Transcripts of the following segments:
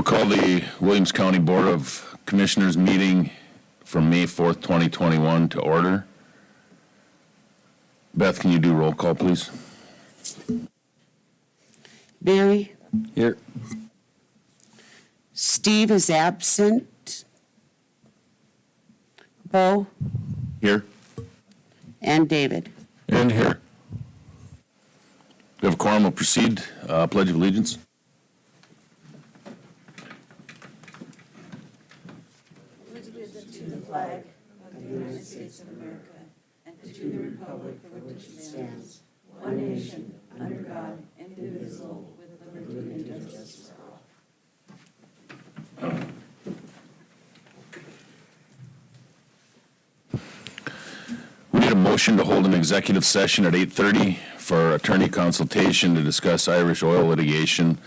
call the Williams County Board of Commissioners meeting from May 4th, 2021 to order. Beth, can you do roll call, please? Barry? Here. Steve is absent. Bo? Here. And David. And here. We have a quorum. We'll proceed. Pledge of Allegiance. To the flag of the United States of America and to the republic for which it stands, one nation, under God, indivisible, with liberty and justice for all. We need a motion to hold an executive session at 8:30 for attorney consultation to discuss Irish oil litigation.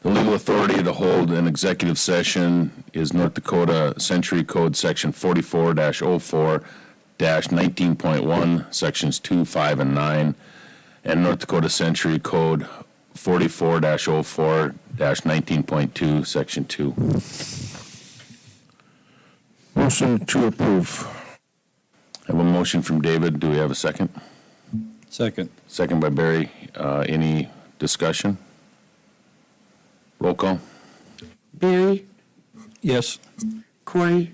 The legal authority to hold an executive session is North Dakota Century Code Section 44-04-19.1, Sections 2, 5, and 9, and North Dakota Century Code 44-04-19.2, Section 2. Motion to approve. I have a motion from David. Do we have a second? Second. Second by Barry. Any discussion? Roll call. Barry? Yes. Corey?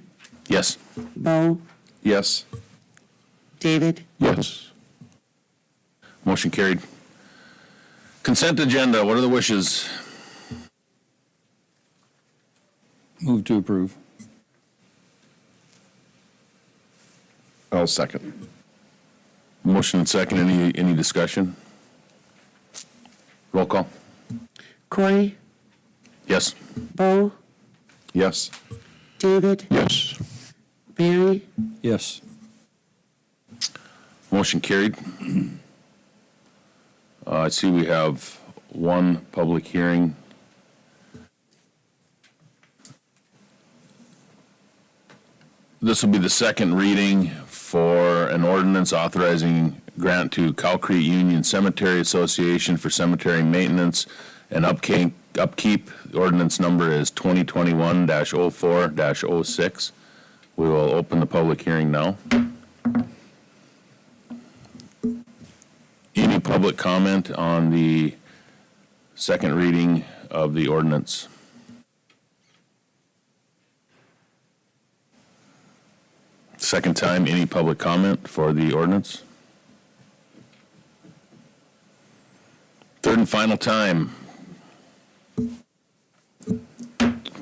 Yes. Bo? Yes. David? Yes. Motion carried. Consent agenda. What are the wishes? Move to approve. I'll second. Motion and second. Any discussion? Roll call. Corey? Yes. Bo? Yes. David? Yes. Barry? Yes. Motion carried. I see we have one public hearing. This will be the second reading for an ordinance authorizing grant to Cow Creek Union Cemetery Association for cemetery maintenance and upkeep. The ordinance number is 2021-04-06. We will open the public hearing now. Any public comment on the second reading of the ordinance? Second time, any public comment for the ordinance? Third and final time.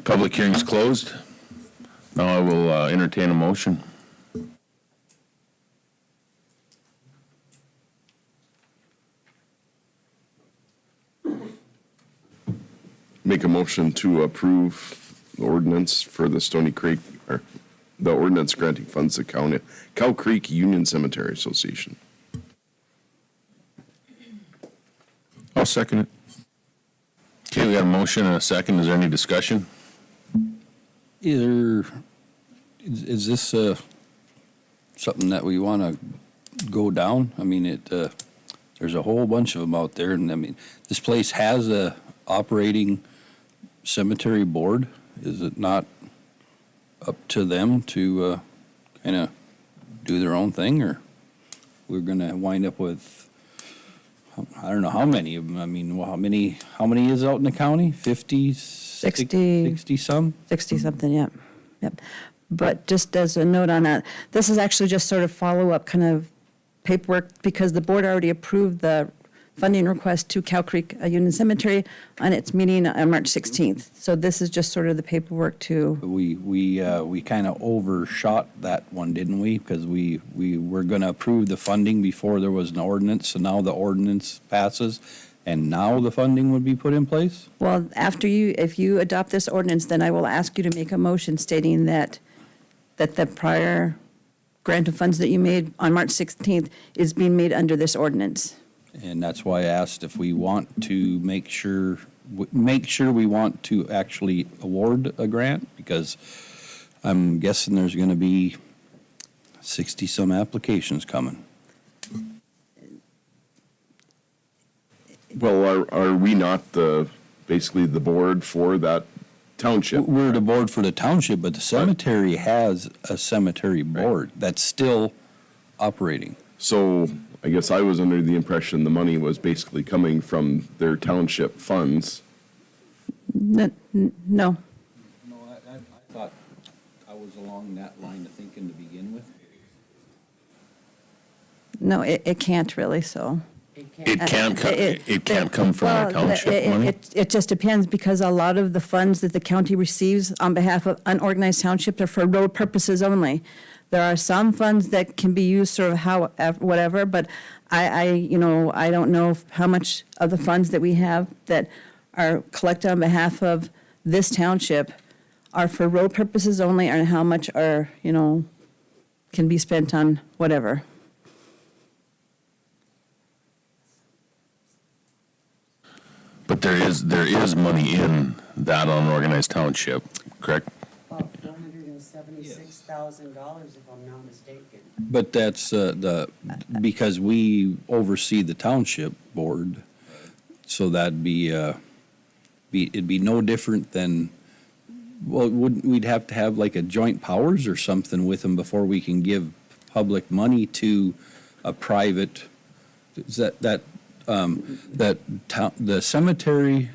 Public hearing's closed. Now I will entertain a motion. Make a motion to approve the ordinance for the Stony Creek, or the ordinance granting funds to Cow Creek Union Cemetery Association. I'll second it. Okay, we got a motion and a second. Is there any discussion? Is this something that we want to go down? I mean, there's a whole bunch of them out there, and I mean, this place has a operating cemetery board. Is it not up to them to kind of do their own thing, or we're going to wind up with, I don't know how many of them. I mean, well, how many is out in the county? 50, 60 some? 60 something, yep. But just as a note on that, this is actually just sort of follow-up kind of paperwork because the board already approved the funding request to Cow Creek Union Cemetery on its meeting on March 16th. So this is just sort of the paperwork to. We kind of overshot that one, didn't we? Because we were going to approve the funding before there was an ordinance, so now the ordinance passes, and now the funding would be put in place? Well, if you adopt this ordinance, then I will ask you to make a motion stating that the prior grant of funds that you made on March 16th is being made under this ordinance. And that's why I asked if we want to make sure we want to actually award a grant, because I'm guessing there's going to be 60-some applications coming. Well, are we not basically the board for that township. We're the board for the township, but the cemetery has a cemetery board that's still operating. So I guess I was under the impression the money was basically coming from their township funds. No. No, I thought I was along that line of thinking to begin with. No, it can't really, so. It can't come from our Well, township money? It just depends, because a lot of the funds that the county receives on behalf of unorganized townships are for road purposes only. There are some funds that can be used sort of whatever, but I don't know how much of the funds that we have that are collected on behalf of this township are for road purposes only, and how much are, can be spent on whatever. But there is money in that unorganized township, correct? About $476,000, if I'm not mistaken. But that's because we oversee the township board, so that'd it'd be no different than, well, we'd have to have like a joint powers or something with them before we can give public money to a private, the cemetery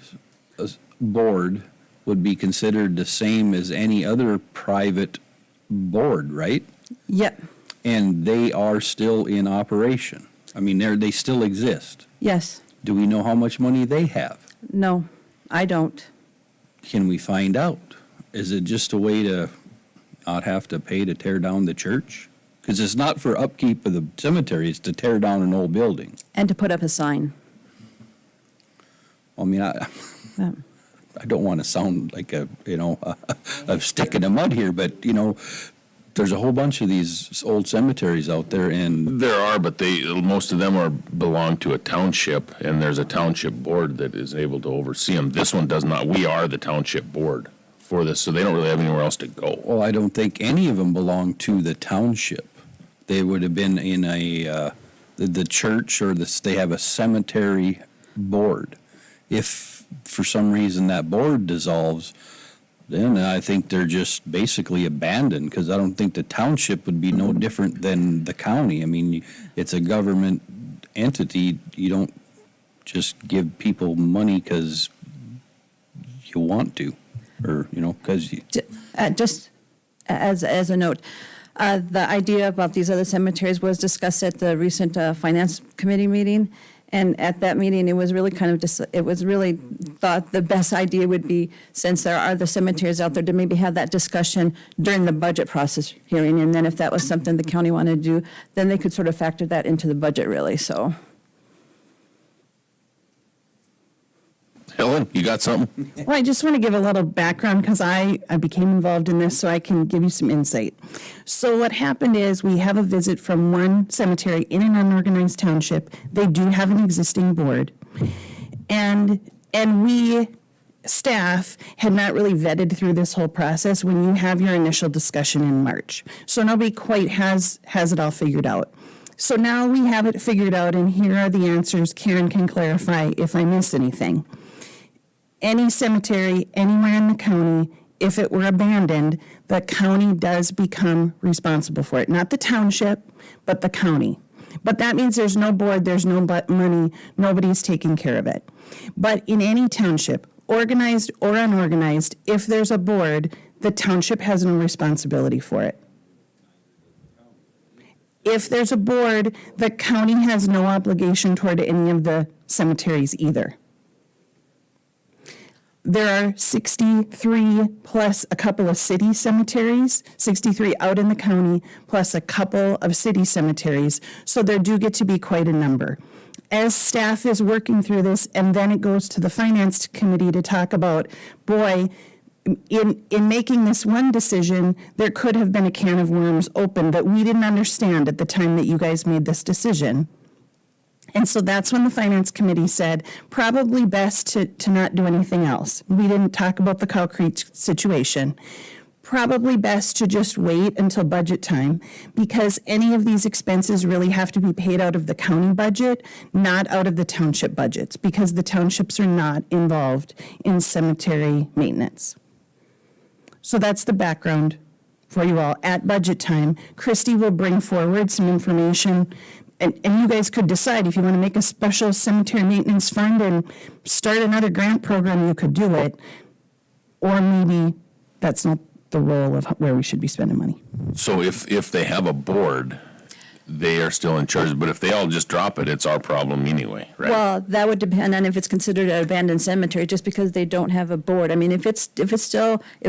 board would be considered the same as any other private board, right? Yep, And they are still in operation. I mean, they still exist. yes, Do we know how much money they have? no, I don't. Can we find out? Is it just a way to not have to pay to tear down the church? Because it's not for upkeep of the cemetery, it's to tear down an old building. And to put up a sign. I mean, I don't want to sound like a stick in the mud here, but, there's a whole bunch of these old cemeteries out there, and There are, but most of them belong to a township, and there's a township board that is able to oversee them. This one does not. We are the township board for this, so they don't really have anywhere else to go. well, I don't think any of them belong to the township. They would have been in the church, or they have a cemetery board. If for some reason that board dissolves, then I think they're just basically abandoned, because I don't think the township would be no different than the county. I mean, it's a government entity. You don't just give people money because you want to, or, because you. Just as a note, the idea about these other cemeteries was discussed at the recent finance committee meeting. And at that meeting, it was really thought the best idea would be, since there are the cemeteries out there, to maybe have that discussion during the budget process hearing. And then if that was something the county wanted to do, then they could sort of factor that into the budget, really, so. Helen, you got something? Well, I just want to give a little background, because I became involved in this, so I can give you some insight. So what happened is, we have a visit from one cemetery in an unorganized township. They do have an existing board. And we, staff, had not really vetted through this whole process when you have your initial discussion in March. So nobody quite has it all figured out. So now we have it figured out, and here are the answers. Karen can clarify if I missed anything. Any cemetery anywhere in the county, if it were abandoned, the county does become responsible for it. Not the township, but the county. But that means there's no board, there's no money, nobody's taking care of it. But in any township, organized or unorganized, if there's a board, the township has no responsibility for it. If there's a board, the county has no obligation toward any of the cemeteries either. There are 63 plus a couple of city cemeteries, 63 out in the county, plus a couple of city cemeteries. So there do get to be quite a number. As staff is working through this, and then it goes to the finance committee to talk about, boy, in making this one decision, there could have been a can of worms open that we didn't understand at the time that you guys made this decision. And so that's when the finance committee said, probably best to not do anything else. We didn't talk about the Cow Creek situation. Probably best to just wait until budget time, because any of these expenses really have to be paid out of the county budget, not out of the township budgets, because the townships are not involved in cemetery maintenance. So that's the background for you all. At budget time, Christy will bring forward some information, and you guys could decide if you want to make a special cemetery maintenance fund and start another grant program, you could do it. Or maybe that's not the role of where we should be spending money. So if they have a board, they are still in charge, but if they all just drop it, it's our problem anyway, right? Well, that would depend on if it's considered an abandoned cemetery, just because they don't have a board. I mean, if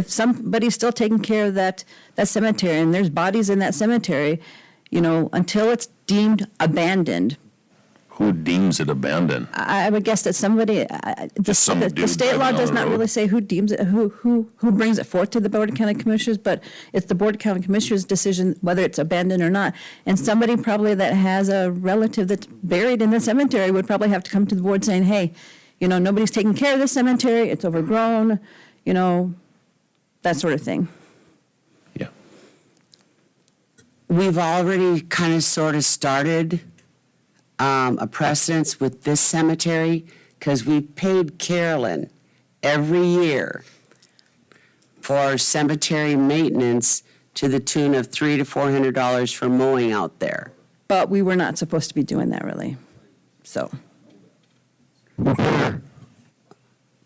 somebody's still taking care of that cemetery and there's bodies in that cemetery, until it's deemed abandoned, Who deems it abandoned? I would guess that somebody, Just some the dude state law driving does down the not road. really say who deems it, who brings it forth to the Board of County Commissioners, but it's the Board of County Commissioners' decision whether it's abandoned or not. And somebody probably that has a relative that's buried in the cemetery would probably have to come to the board saying, hey, nobody's taking care of this cemetery, it's overgrown, that sort of thing. Yeah. We've already kind of sort of started a precedence with this cemetery, because we paid Carolyn every year for cemetery maintenance to the tune of $300 to $400 for mowing out there. But we were not supposed to be doing that, really. So,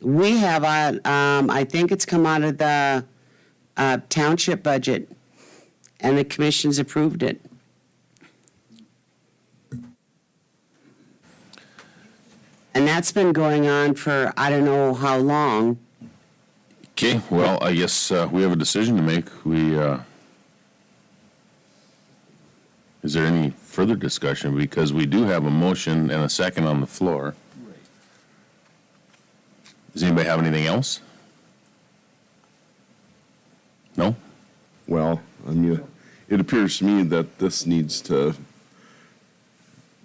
We have, I think it's come out of the township budget, and the commission's approved it. And that's been going on for I don't know how long. Okay, well, I guess we have a decision to make. Is there any further discussion? Because we do have a motion and a second on the floor. Does anybody have anything else? No? Well, I mean, it appears to me that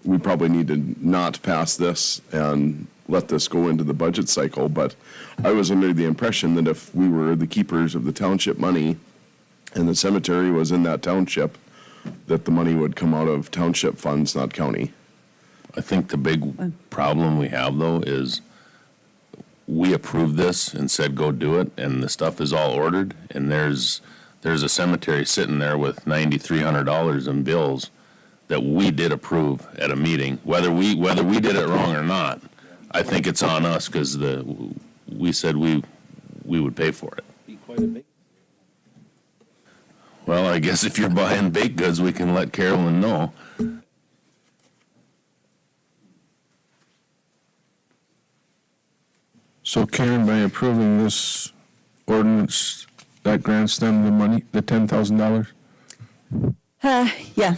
we probably need to not pass this and let this go into the budget cycle, but I was under the impression that if we were the keepers of the township money and the cemetery was in that township, that the money would come out of township funds, not county. I think the big problem we have, though, is we approved this and said, go do it, and the stuff is all ordered, and there's a cemetery sitting there with $9,300 in bills that we did approve at a meeting. Whether we did it wrong or not, I think it's on us, because we said we would pay for it. Well, I guess if you're buying baked goods, we can let Carolyn know. So Karen, by approving this ordinance, that grants them the money, the $10,000? Yeah.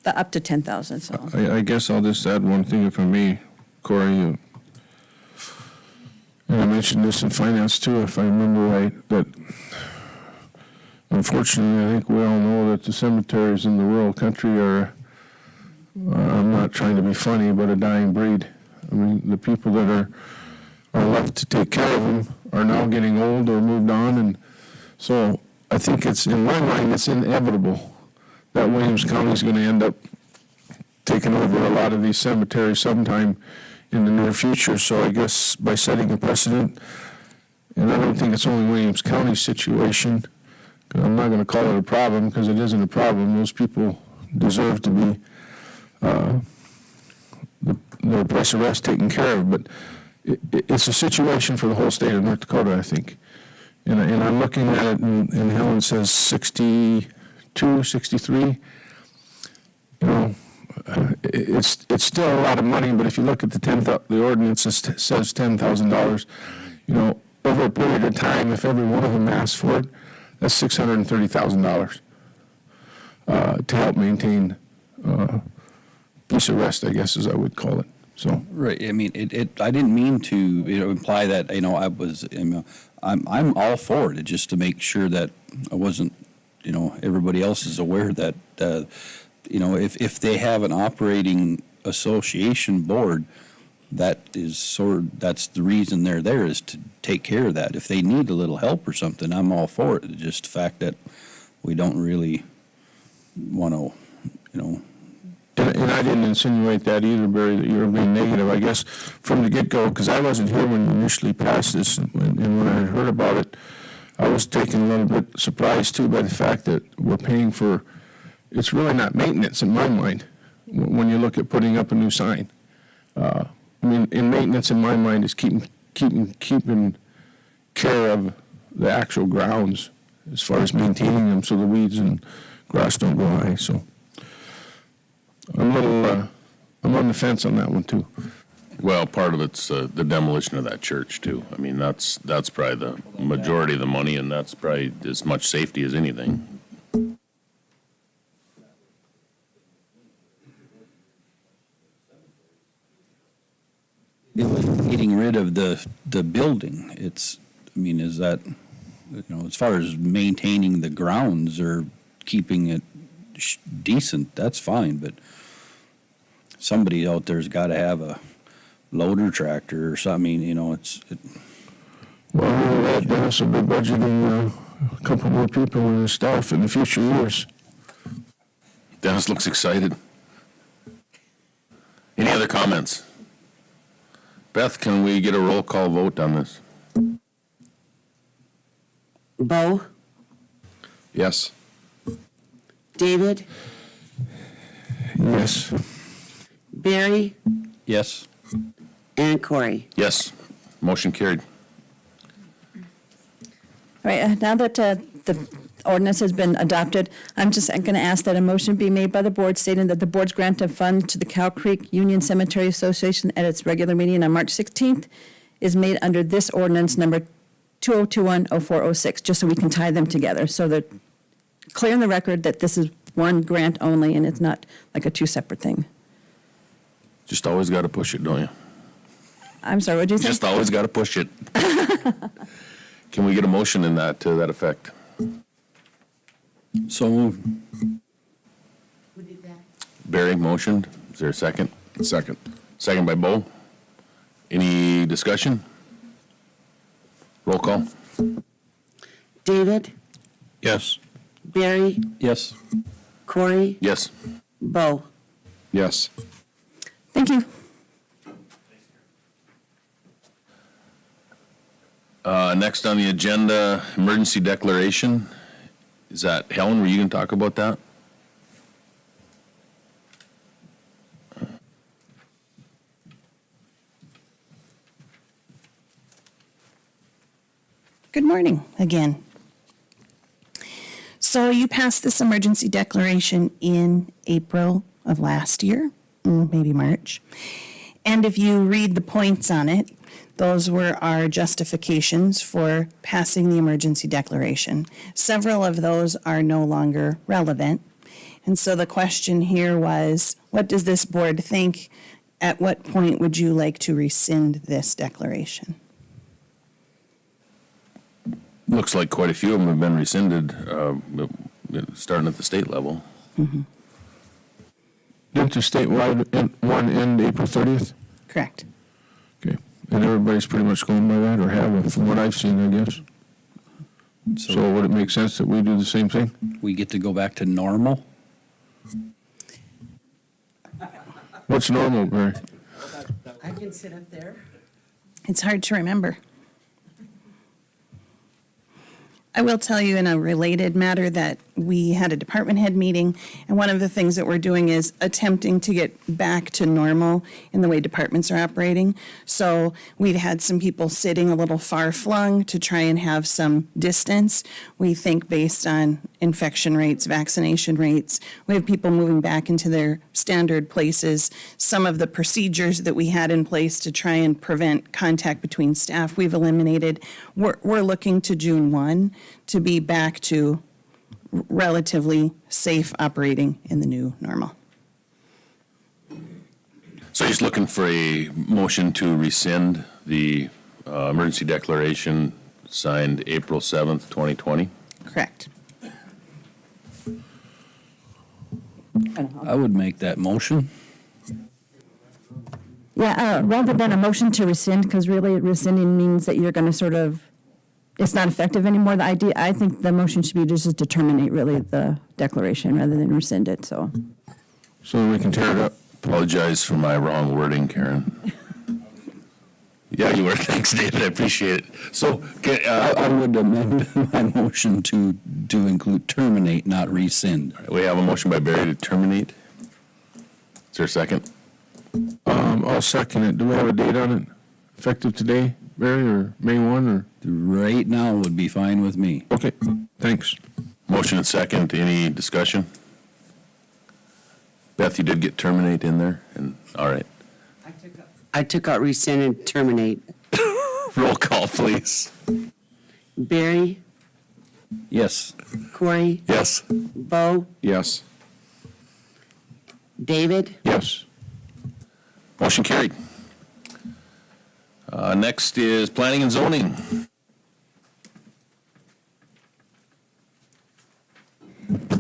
Up to 10,000, so. I guess I'll just add one thing if I may, Corey. And I mentioned this in finance too, if I remember right, that unfortunately, I think we all know that the cemeteries in the rural country are, I'm not trying to be funny, but a dying breed. I mean, the people that are left to take care of them are now getting old or moved on, and so I think it's, in my mind, it's inevitable that Williams County is going to end up taking over a lot of these cemeteries sometime in the near future. So I guess by setting a precedent, and I don't think it's only Williams County's situation, 'cause I'm not going to call it a problem because it isn't a problem. Those people deserve to be their place of rest taken care of, but it's a situation for the whole state of North Dakota, I think. And I'm looking at it, and Helen says 62, 63. It's still a lot of money, but if you look at the ordinance, it says $10,000. Over a period of time, if every one of them asks for it, that's $630,000 to help maintain peace of rest, I guess, as I would call it. So. Right. I mean, I didn't mean to, imply that, I was, I'm all for it, just to make sure that I wasn't, everybody else is aware that, if they have an operating association board, that's the reason they're there, is to take care of that. If they need a little help or something, I'm all for it. Just the fact that we don't really want to, And I I didn't insinuate that either, Barry, that you were being negative. I guess from the get-go, because I wasn't here when you initially passed this, and when I heard about it, I was taken a little bit surprised too by the fact that we're paying for, it's really not maintenance in my mind, when you look at putting up a new sign. I mean, in maintenance in my mind is keeping care of the actual grounds as far as maintaining them so the weeds and grass don't go high, so. I'm on the fence on that one too. Well, part of it's the demolition of that church too. I mean, that's probably the majority of the money, and that's probably as much safety as anything. Getting rid of the building, I mean, is that, as far as maintaining the grounds or keeping it decent, that's fine, but somebody out there's got to have a loader tractor or something, Well, Dennis will be budgeting a couple more people in his staff in the future years. Dennis looks excited. Any other comments? Beth, can we get a roll call vote on this? Bo, Yes. David, Yes. Barry, Yes. and Corey. Yes. Motion carried. All right, now that the ordinance has been adopted, I'm going to ask that a motion be made by the board stating that the board's grant of funds to the Cow Creek Union Cemetery Association at its regular meeting on March 16th is made under this ordinance number 2021-0406, just so we can tie them together, so that clear in the record that this is one grant only and it's not like a two separate thing. Just always got to push it, don't you? I'm sorry, what did you say? Just always got to push it. Can we get a motion in that, to that effect? So moved. Barry motioned. Is there a second? Second. Second by Bo. Any discussion? Roll call. David, Yes. Barry, Yes. Corey, Yes. Bo. Yes. Thank you. Next on the agenda, emergency declaration. Is that, Helen, were you going to talk about that? Good morning again. So you passed this emergency declaration in April of last year, maybe March. And if you read the points on it, those were our justifications for passing the emergency declaration. Several of those are no longer relevant. And so the question here was, what does this board think? At what point would you like to rescind this declaration? Looks like quite a few of them have been rescinded, starting at the state level. Didn't the statewide one end April 30th? Correct. Okay. And everybody's pretty much going by that, or have, from what I've seen, I guess. So would it make sense that we do the same thing? We get to go back to normal? What's normal, Barry? I can sit up there. It's hard to remember. I will tell you in a related matter that we had a department head meeting, and one of the things that we're doing is attempting to get back to normal in the way departments are operating. So we've had some people sitting a little far flung to try and have some distance. We think based on infection rates, vaccination rates, we have people moving back into their standard places. Some of the procedures that we had in place to try and prevent contact between staff, we've eliminated. We're looking to June 1 to be back to relatively safe operating in the new normal. So he's looking for a motion to rescind the emergency declaration signed April 7th, 2020. Correct. I would make that motion. Yeah, rather than a motion to rescind, because really rescinding means that you're going to sort of, it's not effective anymore. The idea, I think the motion should be just to terminate really the declaration rather than rescind it, so. So we can tear it up. Apologize for my wrong wording, Karen. Yeah, you were. Thanks, David. I appreciate it. So, I would amend my motion to include terminate, not rescind. we have a motion by Barry to terminate. Is there a second? I'll second it. Do we have a date on it? Effective today, Barry, or May 1, or? Right now would be fine with me. Okay, thanks. Motion and second. Any discussion? Beth, you did get terminate in there, and all right. I took out rescind and terminate. Roll call, please. Barry, Yes. Corey, Yes. Bo, Yes. David, Yes. Motion carried. Next is planning and zoning.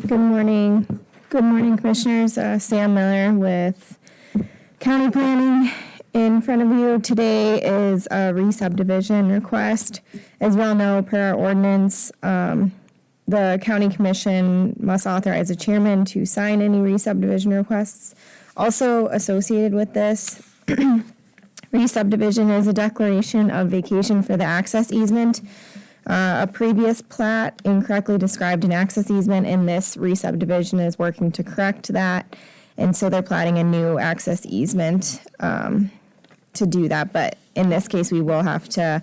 Good morning. Good morning, Commissioners. Sam Miller with County Planning. In front of you today is a re-subdivision request. As you all know, per our ordinance, the County Commission must authorize a chairman to sign any re-subdivision requests. Also associated with this, re-subdivision is a declaration of vacation for the access easement. A previous plat incorrectly described an access easement, and this re-subdivision is working to correct that. And so they're platting a new access easement to do that. But in this case, we will have to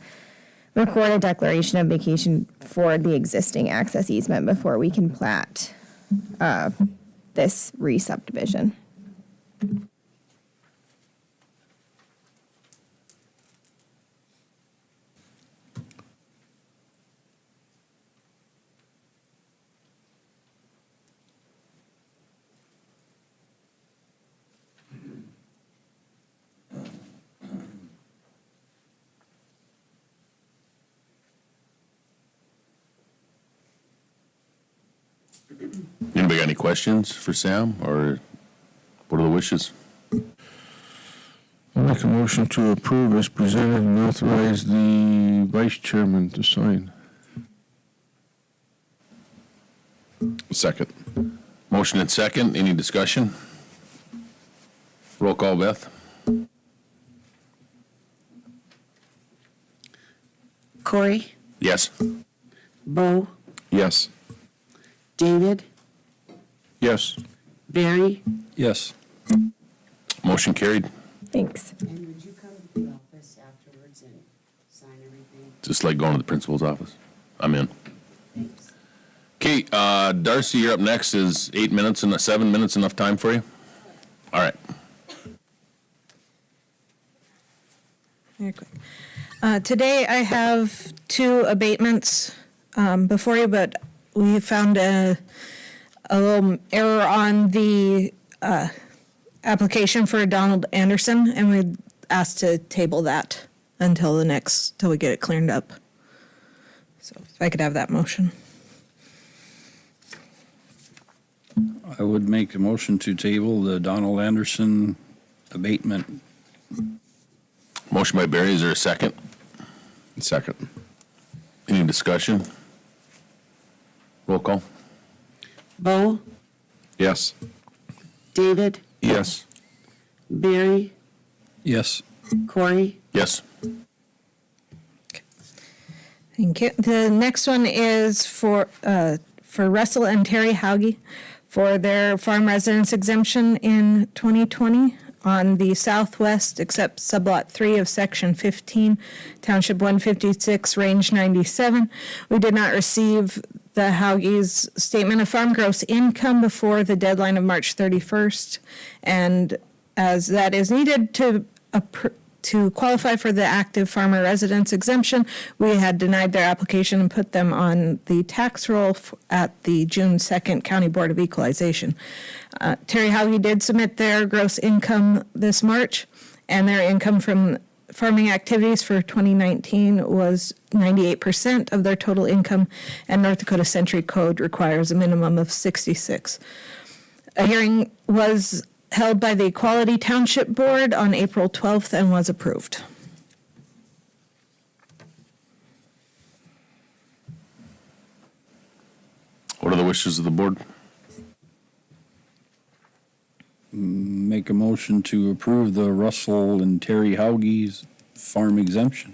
record a declaration of vacation for the existing access easement before we can plat this re-subdivision. Anybody got any questions for Sam, or what are the wishes? I'll make a motion to approve as presented and authorize the vice chairman to sign. Second. Motion and second. Any discussion? Roll call, Beth. Corey, Yes. Bo, Yes. David, Yes. Barry. Yes. Motion carried. Thanks. And would you come to the office afterwards and sign everything? Just like going to the principal's office. I'm in. Thanks. Okay, Darcy, you're up next. Is 8 minutes and 7 minutes enough time for you? All right. Very quick. Today I have 2 abatements before you, but we found a little error on the application for Donald Anderson, and we asked to table that until till we get it cleared up. So if I could have that motion. I would make a motion to table the Donald Anderson abatement. Motion by Barry. Is there a second? Second. Any discussion? Roll call. Bo, Yes. David, Yes. Barry, Yes. Corey, Yes. Thank you. The next one is for Russell and Terry Hauge for their farm residence exemption in 2020 on the southwest, except sublot 3 of section 15, township 156, range 97. We did not receive the Hauge's statement of farm gross income before the deadline of March 31st, and as that is needed to qualify for the active farmer residence exemption, we had denied their application and put them on the tax roll at the June 2nd County Board of Equalization. Terry Hauge did submit their gross income this March, and their income from farming activities for 2019 was 98% of their total income, and North Dakota Century Code requires a minimum of 66. A hearing was held by the Equality Township Board on April 12th and was approved. What are the wishes of the board? Make a motion to approve the Russell and Terry Hauge's farm exemption.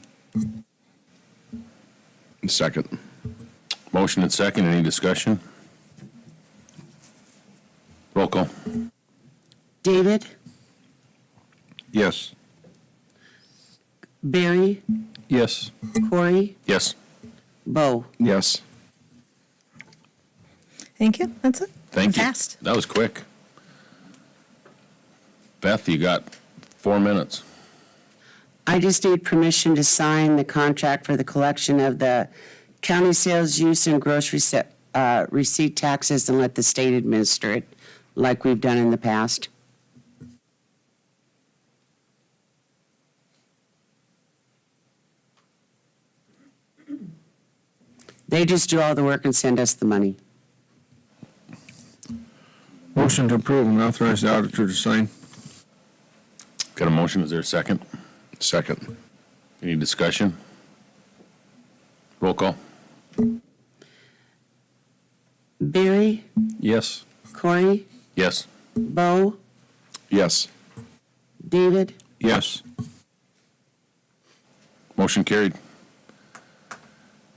Second. Motion and second, any discussion? Roll call. David, Yes. Barry, Yes. Corey, Yes. Bo. Yes. Thank you, that's it. Thank you. Fast. That was quick. Beth, you got 4 minutes. I just need permission to sign the contract for the collection of the county sales use and gross receipt taxes and let the state administer it like we've done in the past. They just do all the work and send us the money. Motion to approve and authorize the auditor to sign. Got a motion, is there a second? Second. Any discussion? Roll call. Barry, Yes. Corey, Yes. Bo, Yes. David, Yes. Motion carried.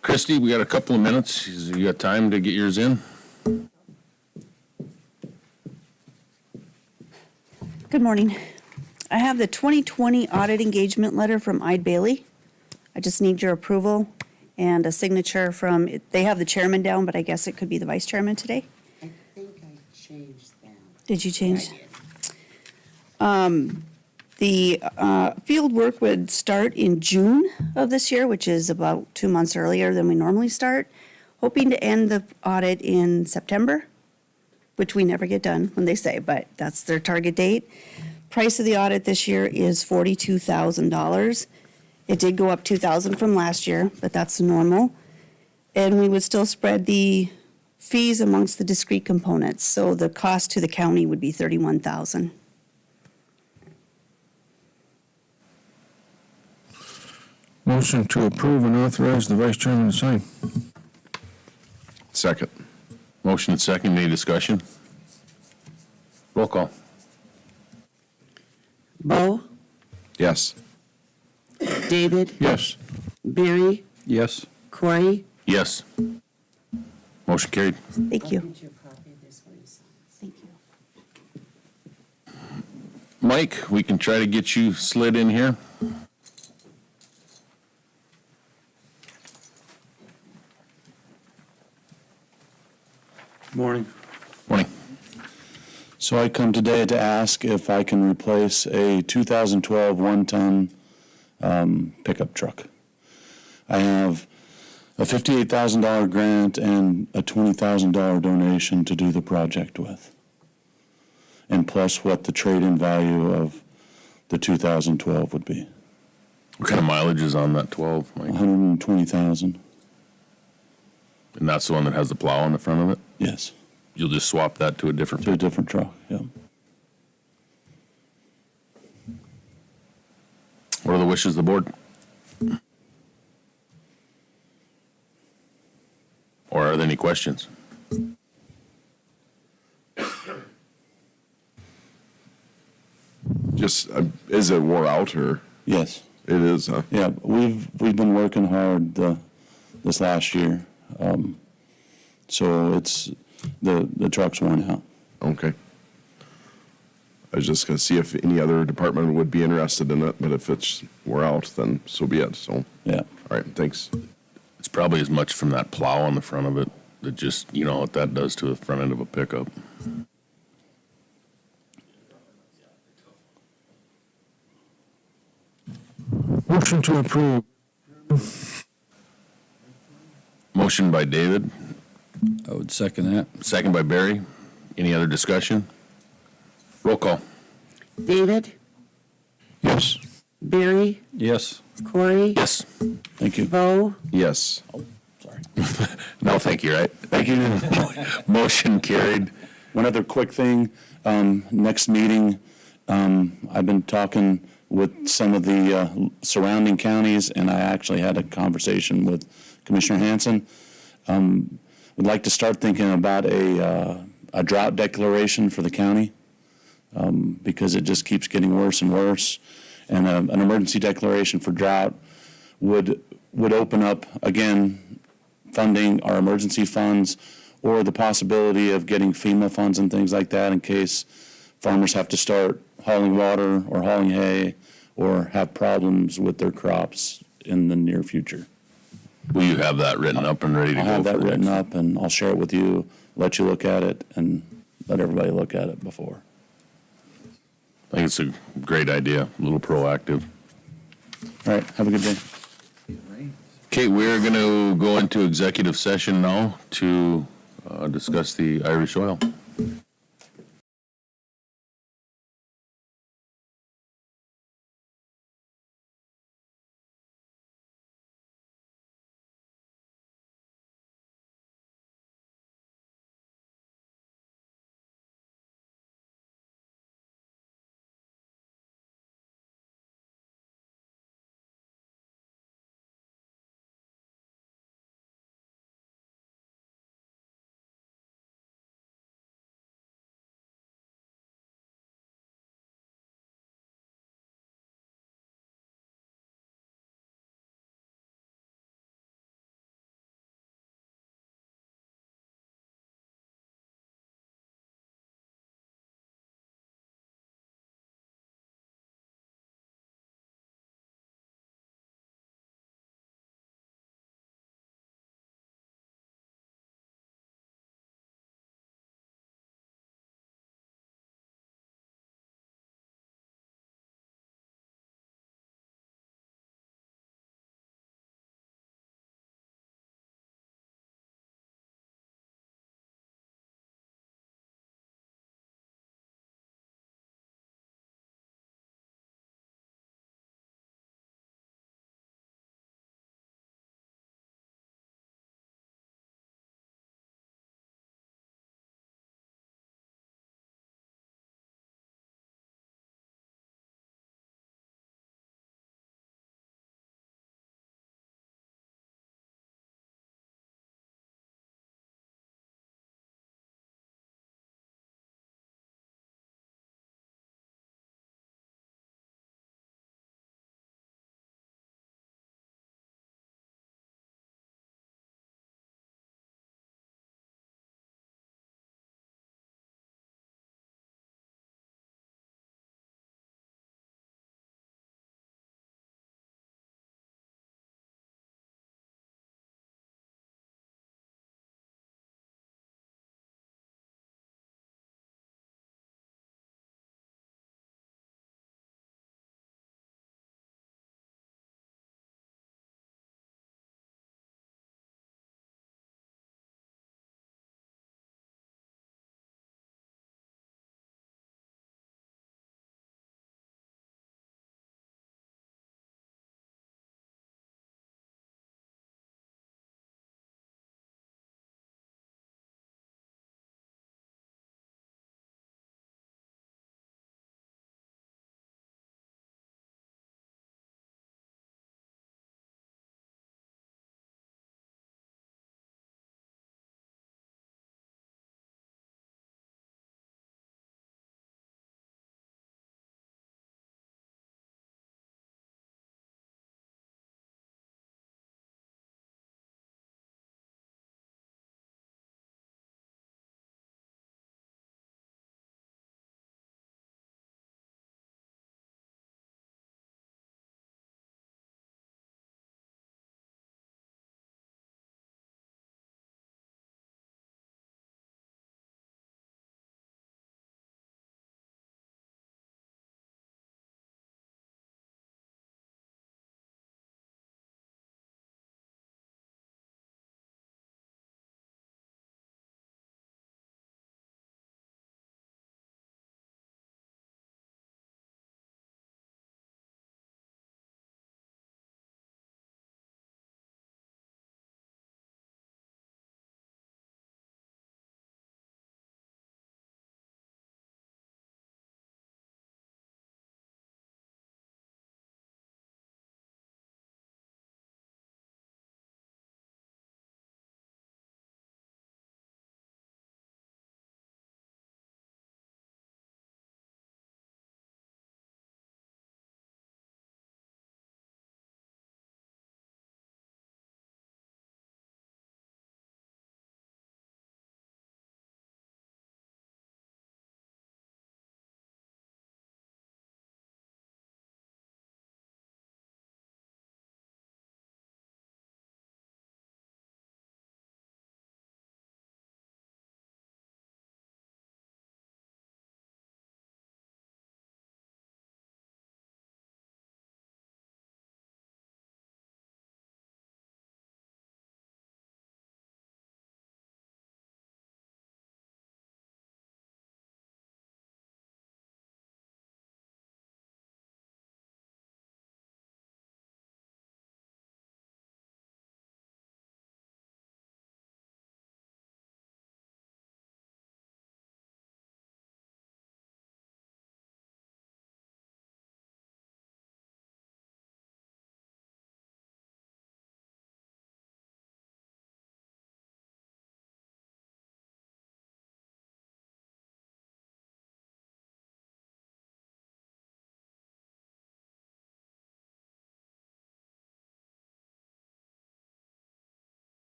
Christie, we got a couple of minutes. You got time to get yours in? Good morning. I have the 2020 audit engagement letter from Ide Bailey. I just need your approval and a signature from, they have the chairman down, but I guess it could be the vice chairman today. I think I changed that. Did you change? The field work would start in June of this year, which is about 2 months earlier than we normally start. Hoping to end the audit in September, which we never get done when they say, but that's their target date. Price of the audit this year is $42,000. It did go up $2,000 from last year, but that's normal. And we would still spread the fees amongst the discrete components. So the cost to the county would be $31,000. Motion to approve and authorize the vice chairman to sign. Second. Motion and second, any discussion? Roll call. Bo, Yes. David, Yes. Yes. Barry, Corey. Yes. Motion carried. Thank you. Get you a copy of this when he signs. Thank you. Mike, we can try to get you slid in here. Morning. Morning. So I come today to ask if I can replace a 2012 one-ton pickup truck. I have a $58,000 grant and a $20,000 donation to do the project with. And plus what the trade-in value of the 2012 would be, What kind of mileage is on that 12, Mike? 120,000. And that's the one that has the plow on the front of it? Yes, You'll just swap that to a different to a different truck, yeah. What are the wishes of the board? Or are there any questions? Just, is it wore out or? Yes. It is, huh? Yeah, we've been working hard this last year. So it's, the truck's worn out. Okay. I was just gonna see if any other department would be interested in it, but if it's wore out, then so be it, so. Yeah. All right, thanks. It's probably as much from that plow on the front of it that just, you know what that does to the front end of a pickup. Motion to approve. Motion by David, I would second that. second by Barry. Any other discussion? Roll call. David, Yes. Barry, Yes. Corey, Yes. Thank you. Bo, Yes. Sorry. No, thank you, right? Thank you. Motion carried. One other quick thing, next meeting, I've been talking with some of the surrounding counties, and I actually had a conversation with Commissioner Hanson. Would like to start thinking about a drought declaration for the county, because it just keeps getting worse and worse. And an emergency declaration for drought would open up, again, funding our emergency funds or the possibility of getting FEMA funds and things like that in case farmers have to start hauling water or hauling hay or have problems with their crops in the near future. Will you have that written up and ready to I'll go? have that for written next- up and I'll share it with you, let you look at it, and let everybody look at it before. I think it's a great idea, a little proactive. All right, have a good day. Okay, we're going to go into executive session now to discuss the Irish oil.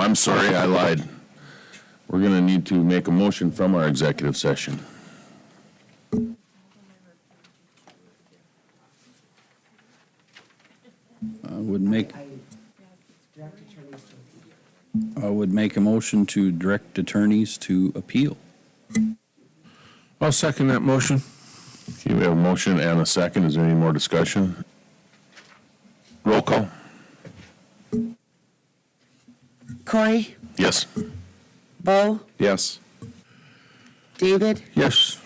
I'm sorry, I lied. We're going to need to make a motion from our executive session. I would make a motion to direct attorneys to appeal. I'll second that motion. Okay, we have a motion and a second. Is there any more discussion? Roll call. Corey, Yes. Bo, Yes. David, Yes.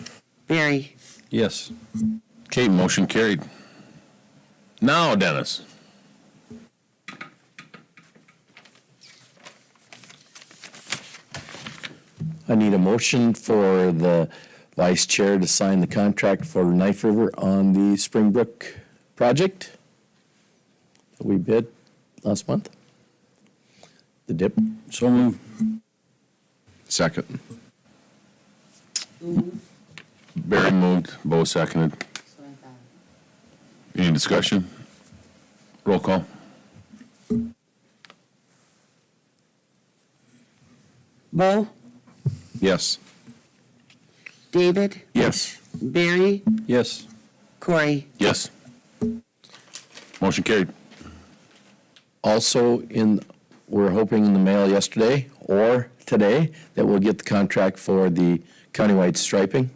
Barry. Yes. Okay, motion carried. Now, Dennis. I need a motion for the vice chair to sign the contract for Knife River on the Springbrook project that we bid last month. The dip. So moved. Second. Barry moved, Bo seconded. Any discussion? Roll call. Bo, Yes. David, Yes. Barry, Yes. Corey. Yes. Motion carried. Also we're hoping in the mail yesterday or today that we'll get the contract for the countywide striping.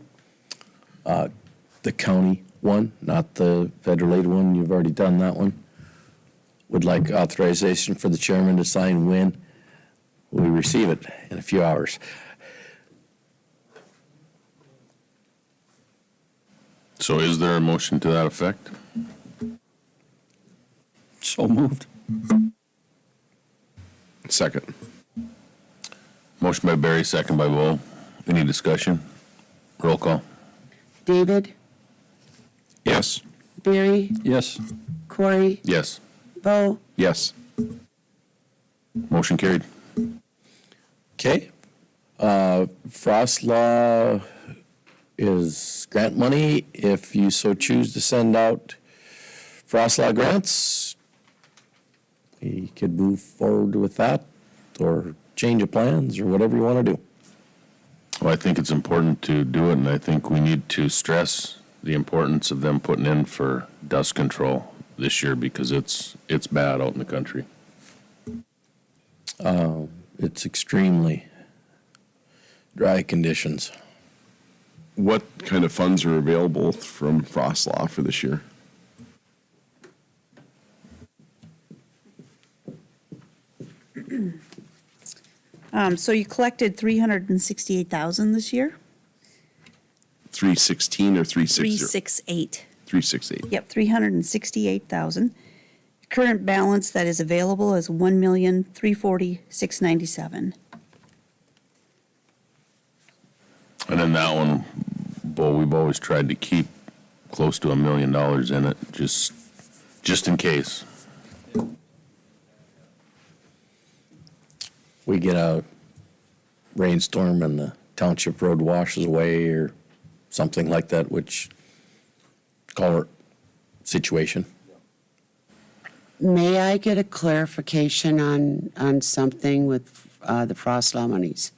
The county one, not the federal aid one. You've already done that one. Would like authorization for the chairman to sign when we receive it in a few hours. So is there a motion to that effect? So moved. Second. Motion by Barry, second by Bo. Any discussion? Roll call. David, Yes. Barry, Yes. Corey, Yes. Bo, Yes. Motion carried. Okay. Frost Law is grant money. If you so choose to send out Frost Law grants, we could move forward with that or change of plans or whatever you want to do. Well, I think it's important to do it, and I think we need to stress the importance of them putting in for dust control this year because it's bad out in the country. It's extremely dry conditions. What kind of funds are available from Frost Law for this year? So you collected 368,000 this year? 316 or 360? 368. 368. Yep, 368,000. Current balance that is available is 1,340,697. And then that one, Bo, we've always tried to keep close to $1 million in it, just in case. We get a rainstorm and the township road washes away or something like that, which culvert situation. may I get a clarification on something with the Frost Law monies?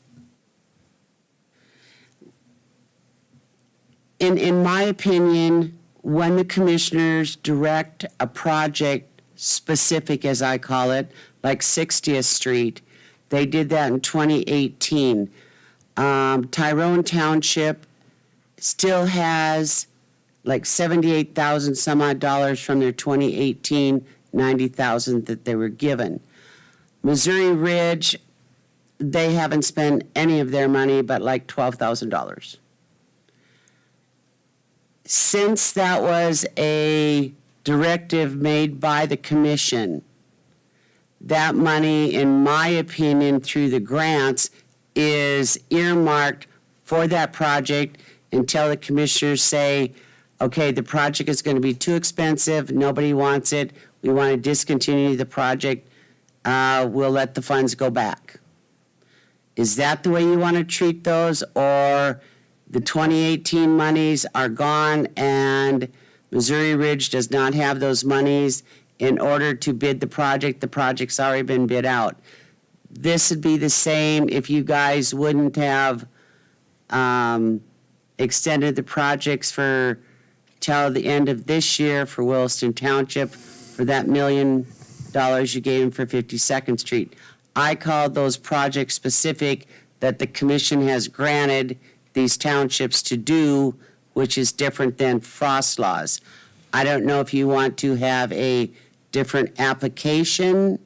In my opinion, when the commissioners direct a project specific, as I call it, like 60th Street, they did that in 2018. Tyrone Township still has like 78,000 some odd dollars from their 2018 90,000 that they were given. Missouri Ridge, they haven't spent any of their money but like $12,000. Since that was a directive made by the commission, that money, in my opinion, through the grants, is earmarked for that project until the commissioners say, okay, the project is going to be too expensive, nobody wants it, we want to discontinue the project, we'll let the funds go back. Is that the way you want to treat those, or the 2018 monies are gone and Missouri Ridge does not have those monies in order to bid the project's already been bid out? this would be the same if you guys wouldn't have extended the projects for till the end of this year for Williston Township for that $1 million you gave them for 52nd Street. I called those project specific that the commission has granted these townships to do, which is different than frost laws. I don't know if you want to have a different application,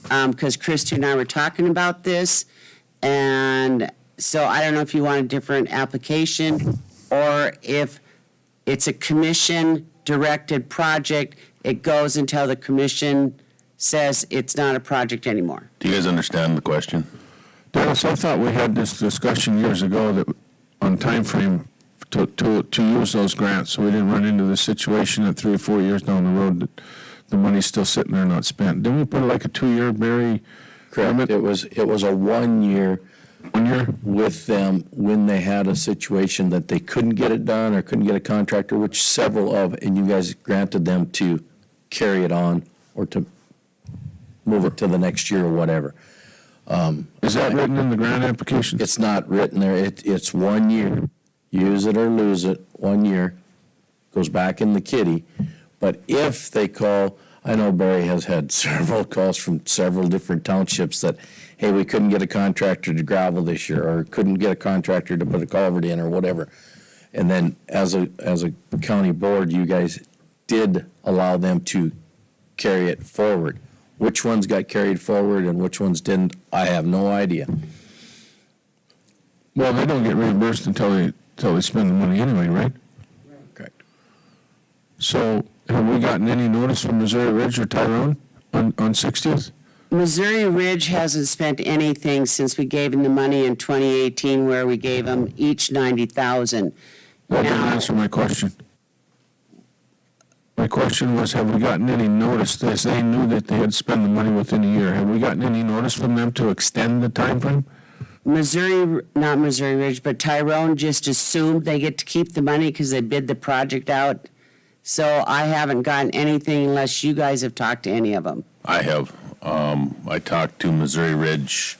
because Christy and I were talking about this, and so I don't know if you want a different application, or if it's a commission-directed project, it goes until the commission says it's not a project anymore. Do you guys understand the question? Dennis, I thought we had this discussion years ago that on time frame to use those grants, so we didn't run into the situation that 3 or 4 years down the road that the money's still sitting there not spent. Didn't we put like a 2-year, Barry? Correct. It was a 1 year 1 year? with them when they had a situation that they couldn't get it done or couldn't get a contractor, which several of, and you guys granted them to carry it on or to move it to the next year or whatever. Is that written in the grant application? It's not written there. It's 1 year. Use it or lose it, 1 year. Goes back in the kitty. But if they call, I know Barry has had several calls from several different townships that, hey, we couldn't get a contractor to gravel this year, or couldn't get a contractor to put a culvert in, or whatever. And then as a county board, you guys did allow them to carry it forward. Which ones got carried forward and which ones didn't, I have no idea. Well, they don't get reimbursed until they spend the money anyway, right? Correct. So have we gotten any notice from Missouri Ridge or Tyrone on 60th? Missouri Ridge hasn't spent anything since we gave them the money in 2018, where we gave them each 90,000. That didn't Now, answer my question. My question was, have we gotten any notice that they knew that they had spent the money within a year? Have we gotten any notice from them to extend the time frame? not Missouri Ridge, but Tyrone just assumed they get to keep the money because they bid the project out. So I haven't gotten anything unless you guys have talked to any of them. I have. I talked to Missouri Ridge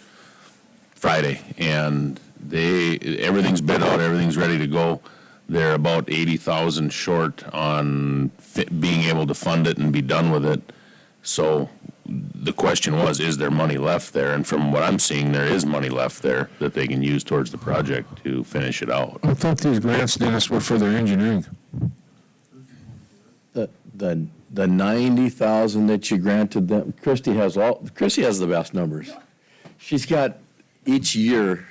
Friday, and everything's bid out, everything's ready to go. They're about 80,000 short on being able to fund it and be done with it. So the question was, is there money left there? And from what I'm seeing, there is money left there that they can use towards the project to finish it out. I thought these grants, Dennis, were for their engineering. The 90,000 that you granted them, Christy has the best numbers. She's got each year,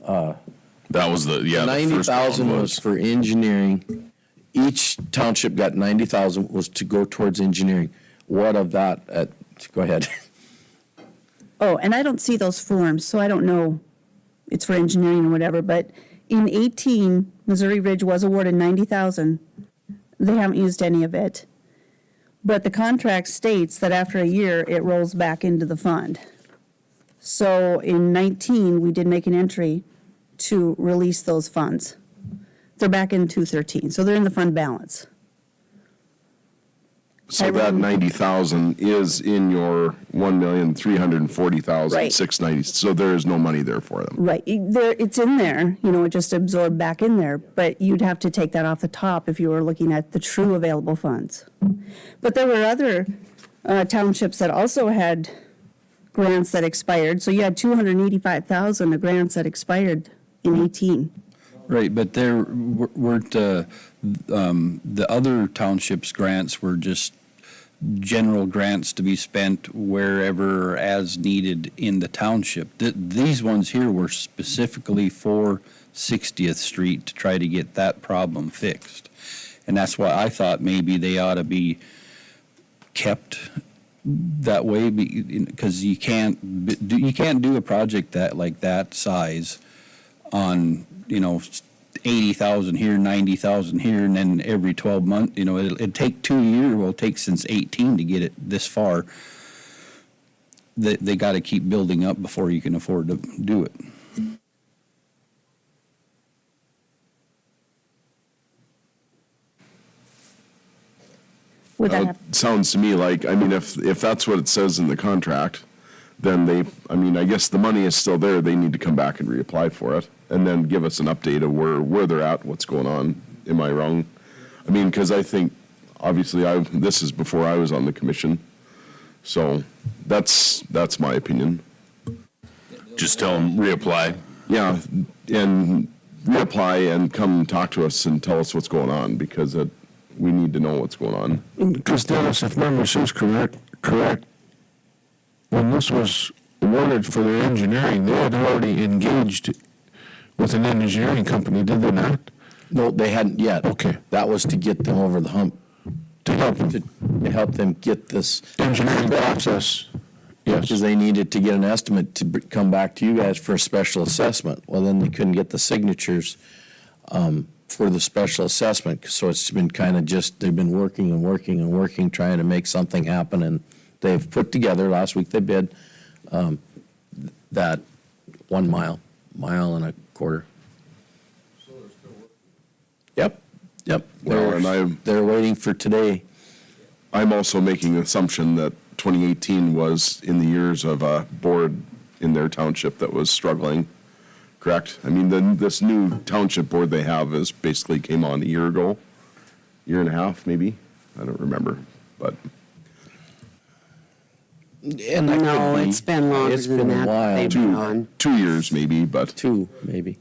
That was the first 90,000 one was for engineering. Each township got 90,000 was to go towards engineering. What of that, go ahead. Oh, and I don't see those forms, so I don't know. It's for engineering or whatever, but in 18, Missouri Ridge was awarded 90,000. They haven't used any of it. But the contract states that after a year, it rolls back into the fund. So in 19, we did make an entry to release those funds. They're back in 213, so they're in the fund balance. So that 90,000 is in your 1,340,690. So there is no money there for them. Right, it's in there, it just absorbed back in there, but you'd have to take that off the top if you were looking at the true available funds. But there were other townships that also had grants that expired, so you had 285,000 of grants that expired in 18. Right, but there weren't, the other townships' grants were just general grants to be spent wherever or as needed in the township. These ones here were specifically for 60th Street to try to get that problem fixed. And that's why I thought maybe they ought to be kept that way, because you can't do a project like that size on 80,000 here, 90,000 here, and then every 12 months, it'd take 2 years, well, it takes since 18 to get it this far. They got to keep building up before you can afford to do it. Would that have, Sounds to me like, if that's what it says in the contract, then I mean, I guess the money is still there. They need to come back and reapply for it and then give us an update of where they're at, what's going on. Am I wrong? I mean, because I think, obviously, this is before I was on the commission. So that's my opinion. Just tell them reapply. Yeah, and reapply and come talk to us and tell us what's going on, because we need to know what's going on. Because Dennis, if memory serves correct, when this was awarded for their engineering, they had already engaged with an engineering company, did they not? No, they hadn't yet. Okay. That was to get them over the hump, To help them, to help them get this, engineering process, yes. because they needed to get an estimate to come back to you guys for a special assessment. Well, then they couldn't get the signatures for the special assessment, so it's been kind of just, they've been working and working and working, trying to make something happen, and they've put together, last week they bid that 1 mile, mile and a quarter. Yep. Well, and They're waiting for today. I'm also making the assumption that 2018 was in the years of a board in their township that was struggling, correct? I mean, this new township board they have is basically came on a year ago, year and a half, maybe? I don't remember, but And that No, could be. it's been longer It's than been that. a while. They've been on. 2 years maybe, but 2, maybe.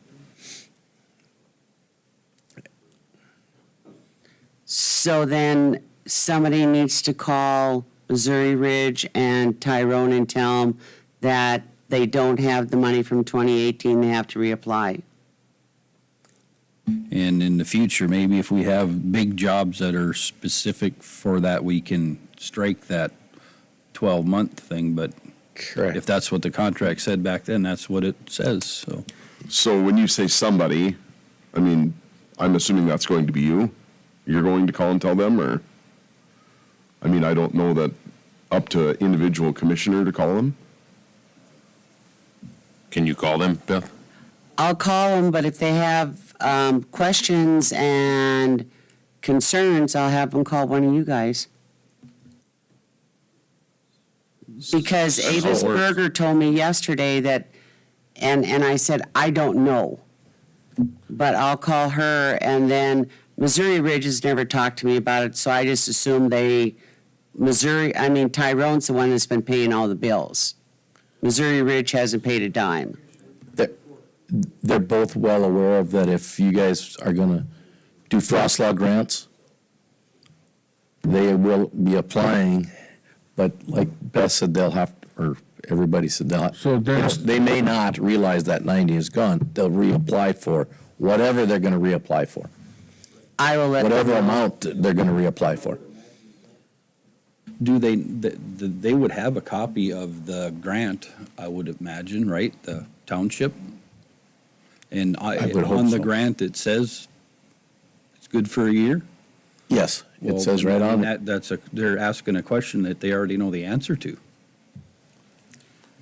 So then somebody needs to call Missouri Ridge and Tyrone and tell them that they don't have the money from 2018, they have to reapply. And in the future, maybe if we have big jobs that are specific for that, we can strike that 12-month thing, but Correct. if that's what the contract said back then, that's what it says, so. so when you say somebody, I mean, I'm assuming that's going to be you? You're going to call and tell them, or? I mean, I don't know that up to an individual commissioner to call them. Can you call them, Beth? I'll call them, but if they have questions and concerns, I'll have them call one of you guys. Because That's how it Avis works. Berger told me yesterday that, and I said, I don't know. But I'll call her, and then Missouri Ridge has never talked to me about it, so I just assume Tyrone's the one that's been paying all the bills. Missouri Ridge hasn't paid a dime. They're both well aware of that. If you guys are going to do frost log grants, they will be applying, but like Beth said, they'll have, or everybody said they'll have. So Dennis, They may not realize that 90 is gone. They'll reapply for whatever they're going to reapply for, I will let them whatever know. amount they're going to reapply for. Do they would have a copy of the grant, I would imagine, right, the township? And I would hope on the so. grant, it says it's good for a year? Yes, it Well, says right on it. they're asking a question that they already know the answer to.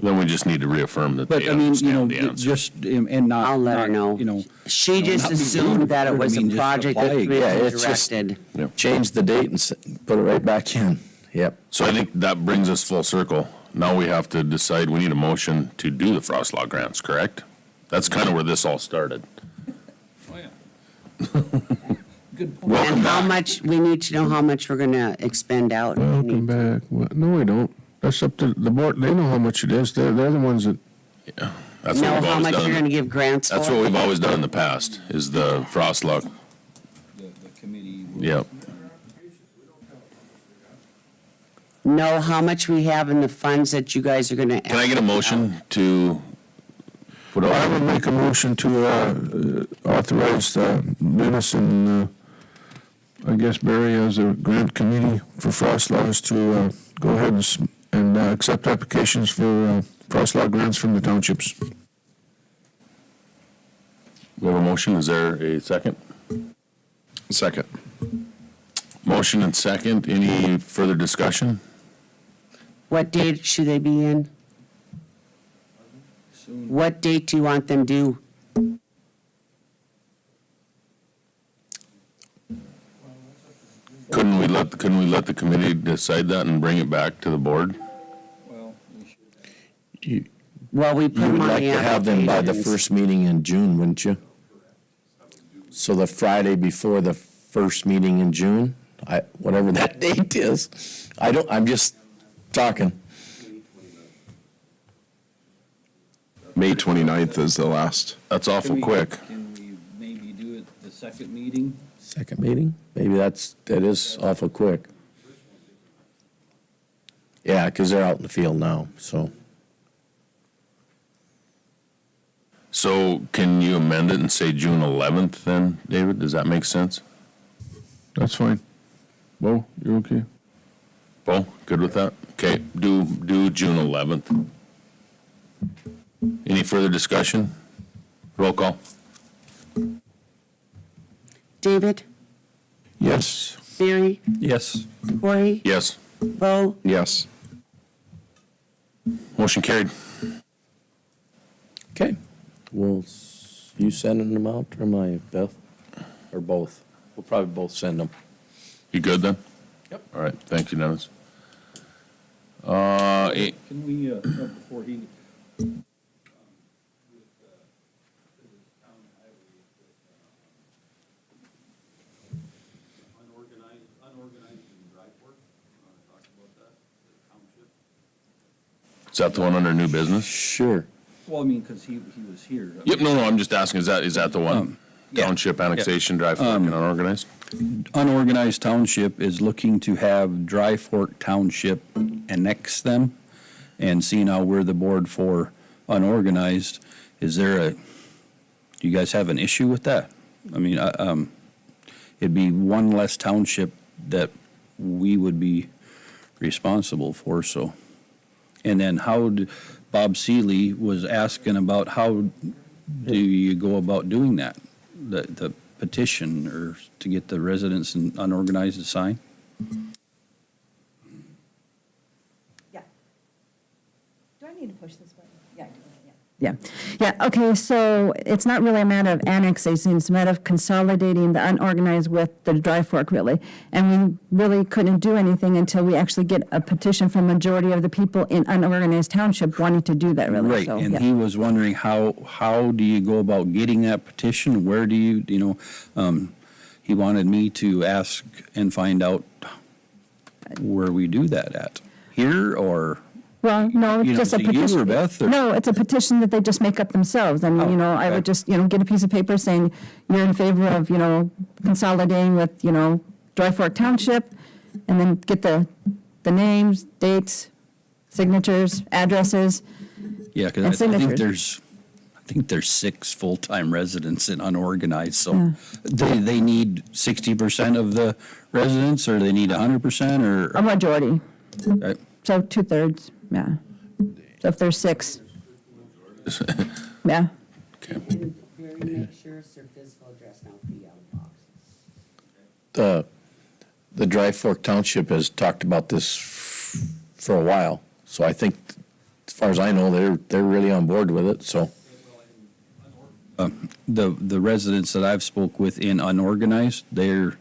Then we just need to reaffirm that But they I mean, you know, understand the answer. just, and not. I'll let her not, know. You know. She No, just not be assumed rude, that it but I was a mean, just project that apply the again. Yeah, commission it's just- directed. Change the date and put it right back in. Yep. So I think that brings us full circle. Now we have to decide, we need a motion to do the frost log grants, correct? That's kind of where this all started. Oh, yeah. Good point. Welcome And how back. much, we need to know how much we're gonna expend out. welcome back. No, we don't. That's up to the board. They know how much it is. They're the ones that, That's what Know we've how always much you're gonna done. give grants for? That's what we've always done in the past, is the frost log. The committee. will- Yep. Know how much we have in the funds that you guys are gonna. Can I get a motion to put I out? would make a motion to authorize Dennis and, I guess Barry as a grant committee for frost logs to go ahead and accept applications for frost log grants from the townships. We have a motion, is there a second? Second. Motion and second, any further discussion? What date should they be in? Soon. What date do you want them due? Couldn't we let the committee decide that and bring it back to the board? Well, we should. Well, we put You them would on like the to have them by the applications. first meeting in June, wouldn't you? So the Friday before the first meeting in June, whatever that date is. I'm just talking. May 29th is the last. That's awful quick. Can we maybe do it the second meeting? Second meeting? Maybe that is awful quick. Yeah, because they're out in the field now, so. So can you amend it and say June 11th then, David? Does that make sense? That's fine. Bo, you okay? Bo, good with that? Okay, do June 11th. Any further discussion? Roll call. David, Yes. Barry, Yes. Corey, Yes. Bo, Yes. Motion carried. Okay. Well, you sending them out or am I, Beth? Or both? We'll probably both send them. You good then? Yep. All right, thank you, Dennis. Can we, before he. Is that the one under new business? Sure. Well, I mean, because he was here. Yep, no, I'm just asking, is that the one? yeah. Township annexation, dry fork and unorganized? Unorganized Township is looking to have Dry Fork Township annex them, and seeing how we're the board for unorganized, do you guys have an issue with that? I mean, it'd be one less township that we would be responsible for, so. And then Bob Seeley was asking about how do you go about doing that? The petition or to get the residents and unorganized to sign? Yeah. Do I need to push this button? Yeah, I do. Yeah. Yeah, okay, so it's not really a matter of annexation, it's a matter of consolidating the unorganized with the dry fork, really. And we really couldn't do anything until we actually get a petition from majority of the people in unorganized township wanting to do that, really. Right, So, and yeah. he was wondering how do you go about getting that petition? Where do you, he wanted me to ask and find out where we do that at. Here or? Well, no, You it's just a know, to you or petition. Beth, or- No, it's a petition that they just make up themselves. I mean, I okay. would just, get a piece of paper saying you're in favor of, consolidating with, Dry Fork Township, and then get the names, dates, signatures, addresses. Yeah, And because I signatures. think there's 6 full-time residents in unorganized, so Yeah. they need 60% of the residents, or they need 100%, A or? majority, Right. so 2/3, yeah. So if there's 6. Yeah, Okay. Barry, make sure it's their physical address, not PO box. The Dry Fork Township has talked about this for a while, so I think, as far as I know, they're really on board with it, so. The residents that I've spoke with in unorganized, they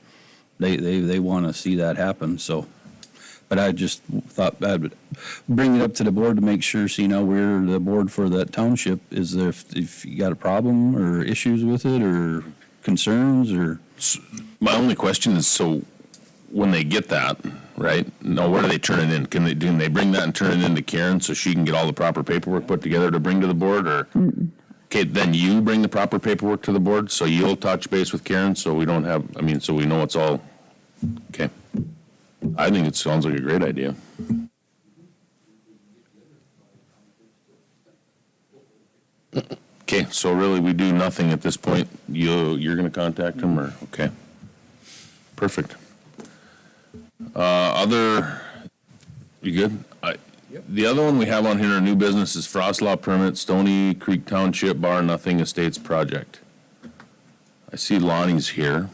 want to see that happen, so. But I just thought I would bring it up to the board to make sure, so we're the board for that township. Is there, if you got a problem or issues with it or concerns or? My only question is, so when they get that, right, now where do they turn it in? Can they bring that and turn it into Karen so she can get all the proper paperwork put together to bring to the board, or? Okay, then you bring the proper paperwork to the board, so you'll touch base with Karen, so we don't have, so we know it's all, okay. I think it sounds like a great idea. Okay, so really, we do nothing at this point. You're gonna contact him, or, okay. Perfect. You good? The other one we have on here, a new business, is Frost Law Permit, Stony Creek Township Bar Nothing Estates Project. I see Lonnie's here.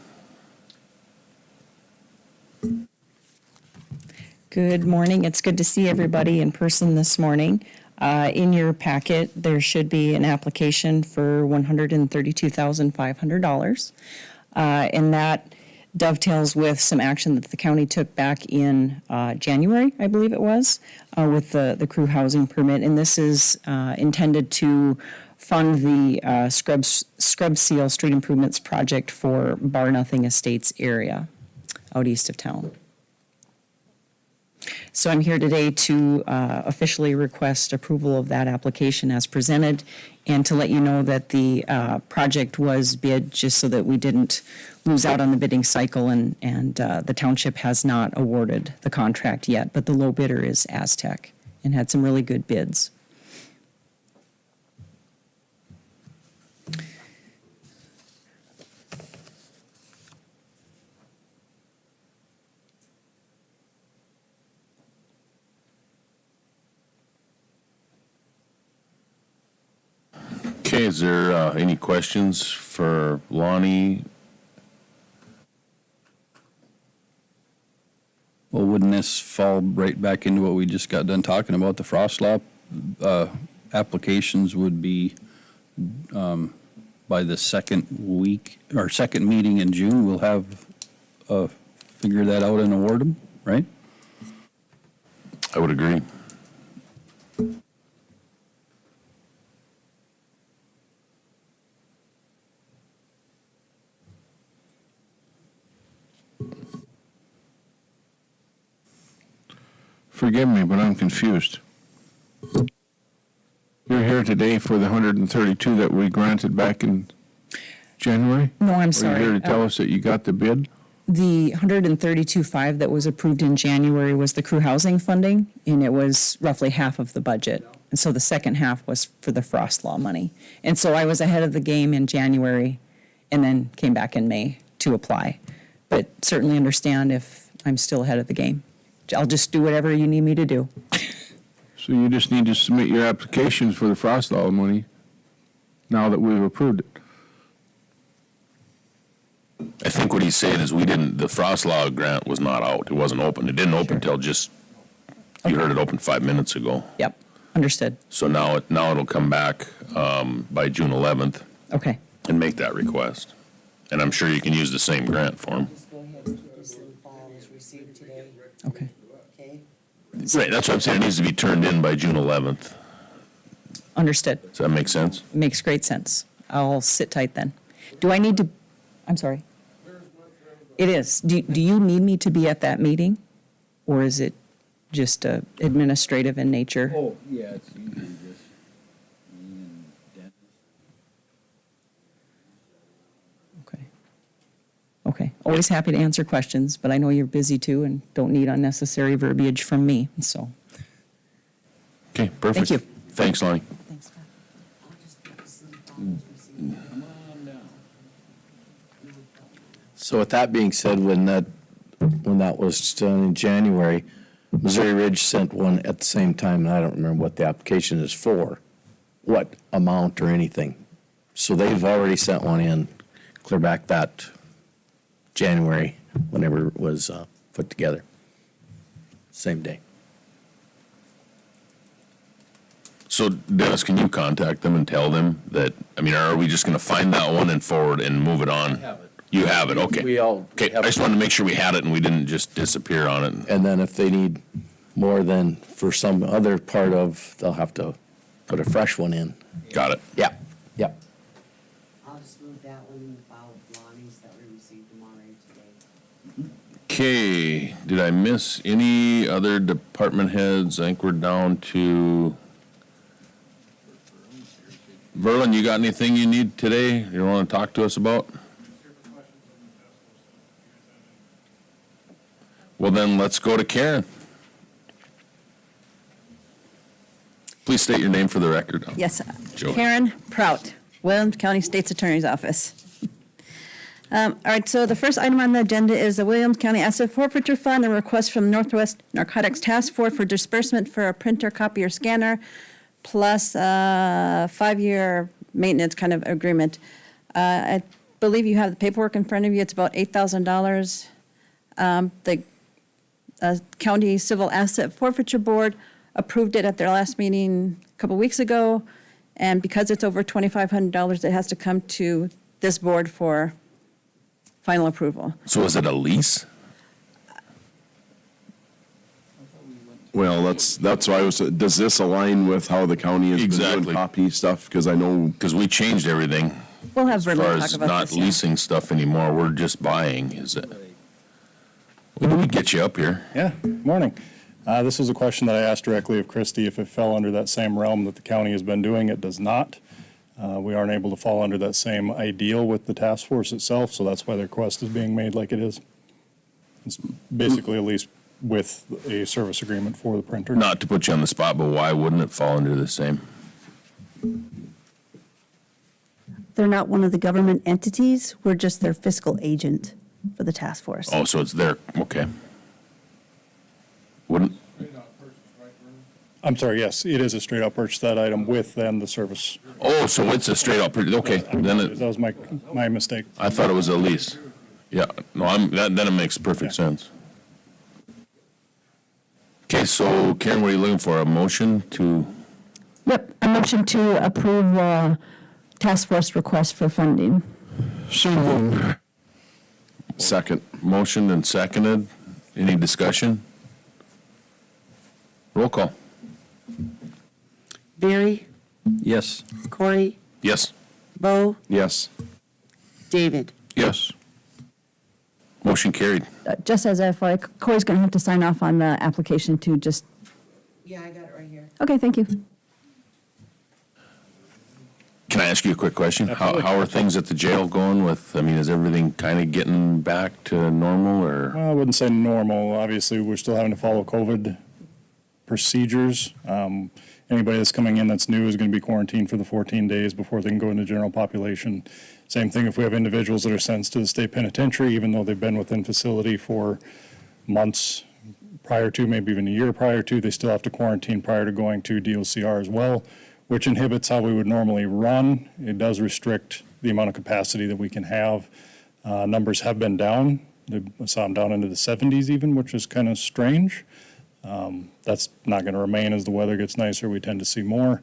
Good morning. It's good to see everybody in person this morning. In your packet, there should be an application for $132,500. And dovetails with some action that the county took back in January, I believe it was, with the crew housing permit. And this is intended to fund the scrub seal street improvements project for Bar Nothing Estates area out east of town. So I'm here today to officially request approval of that application as presented and to let you know that the project was bid just so that we didn't lose out on the bidding cycle, and the township has not awarded the contract yet, but the low bidder is Aztec and had some really good bids. Okay, is there any questions for Lonnie? Well, wouldn't this fall right back into what we just got done talking about? The frost law applications would be by the second week, or second meeting in June, we'll have, figure that out and award them, right? I would agree. Forgive me, but I'm confused. You're here today for the 132 that we granted back in January? No, I'm Are you sorry. here to tell us that you got the bid? The 132.5 that was approved in January was the crew housing funding, and it was roughly half of the budget. And so the second half was for the frost law money. And so I was ahead of the game in January and then came back in May to apply. But certainly understand if I'm still ahead of the game. I'll just do whatever you need me to do. So you just need to submit your applications for the frost law money now that we've approved it. I think what he's saying is the frost law grant was not out. It wasn't open. It didn't open until just, you heard it open 5 minutes ago. Yep, understood. So now it'll come back by June 11th Okay, and make that request. And I'm sure you can use the same grant for him. Just go ahead and keep this in file as received today, okay. okay? Right, that's what I'm saying. It needs to be turned in by June 11th. Understood. Does that make sense? Makes great sense. I'll sit tight then. Do I need to, I'm sorry. It is. Do you need me to be at that meeting? Or is it just administrative in nature? Oh, yeah, it's usually just Okay. Okay. Always happy to answer questions, but I know you're busy too and don't need unnecessary verbiage from me, so. Okay, perfect. Thank you. Thanks, Lonnie. Thanks, Pat. I'll just put this in file as received. So with that being said, when that was done in January, Missouri Ridge sent one at the same time, and I don't remember what the application is for, what amount or anything. So they've already sent one in, clear back that January, whenever it was put together. Same day. So Dennis, can you contact them and tell them that, I mean, are we just going to find that one and forward and move it on? have it. You have it, okay. We all Okay, have I just wanted to make sure we had it and we didn't just disappear on it. And then if they need more than for some other part of, they'll have to put a fresh one in. Got it. Yeah, yeah. I'll just move that one in the file with Lonnie's that we received them already today. Okay, did I miss any other department heads? I think we're down to Verlin, you got anything you need today you want to talk to us about? Well, then let's go to Karen. Please state your name for the record. Yes, Joe. Karen Prout, Williams County State's Attorney's Office. All right, so the first item on the agenda is the Williams County Asset Forfeiture Fund, a request from Northwest Narcotics Task Force for disbursement for a printer, copier, scanner, plus a 5-year maintenance kind of agreement. I believe you have the paperwork in front of you. It's about $8,000. The County Civil Asset Forfeiture Board approved it at their last meeting a couple weeks ago, and because it's over $2,500, it has to come to this board for final approval. So is it a lease? Well, that's why I was, does this align with how the county is Exactly. doing copy stuff? Because I know, Because we changed everything. We'll have As far Verlin talk as about not this. Yeah. leasing stuff anymore, we're just buying, is it? When did we get you up here? Yeah, morning. This is a question that I asked directly of Christie, if it fell under that same realm that the county has been doing. It does not. We aren't able to fall under that same ideal with the task force itself, so that's why the request is being made like it is. It's basically a lease with a service agreement for the printer. Not to put you on the spot, but why wouldn't it fall under the same? They're not one of the government entities. We're just their fiscal agent for the task force. Oh, so it's there, okay. Wouldn't, I'm sorry, yes, it is a straight-up purchase, that item, with then the service. oh, so it's a straight up, okay, then That it, was my mistake. I thought it was a lease. Yeah, no, then it makes perfect sense. Okay, so Karen, what are you looking for? A motion to, Yep, a motion to approve task force request for funding. So moved. second, motion and seconded? Any discussion? Roll call. Barry, Yes. Corey, Yes. Bo, yes. David. Yes. Motion carried. Just as FYI, Corey's going to have to sign off on the application too, just, Yeah, I got it right here. okay, thank you. Can I ask you a quick question? Absolutely. How are things at the jail going with, I mean, is everything kind of getting back to normal or? Well, I wouldn't say normal. Obviously, we're still having to follow COVID procedures. Anybody that's coming in that's new is going to be quarantined for the 14 days before they can go into general population. Same thing if we have individuals that are sentenced to the state penitentiary, even though they've been within facility for months prior to, maybe even a year prior to, they still have to quarantine prior to going to DOCR as well, which inhibits how we would normally run. It does restrict the amount of capacity that we can have. Numbers have been down. I saw them down into the 70s even, which is kind of strange. That's not going to remain as the weather gets nicer. We tend to see more.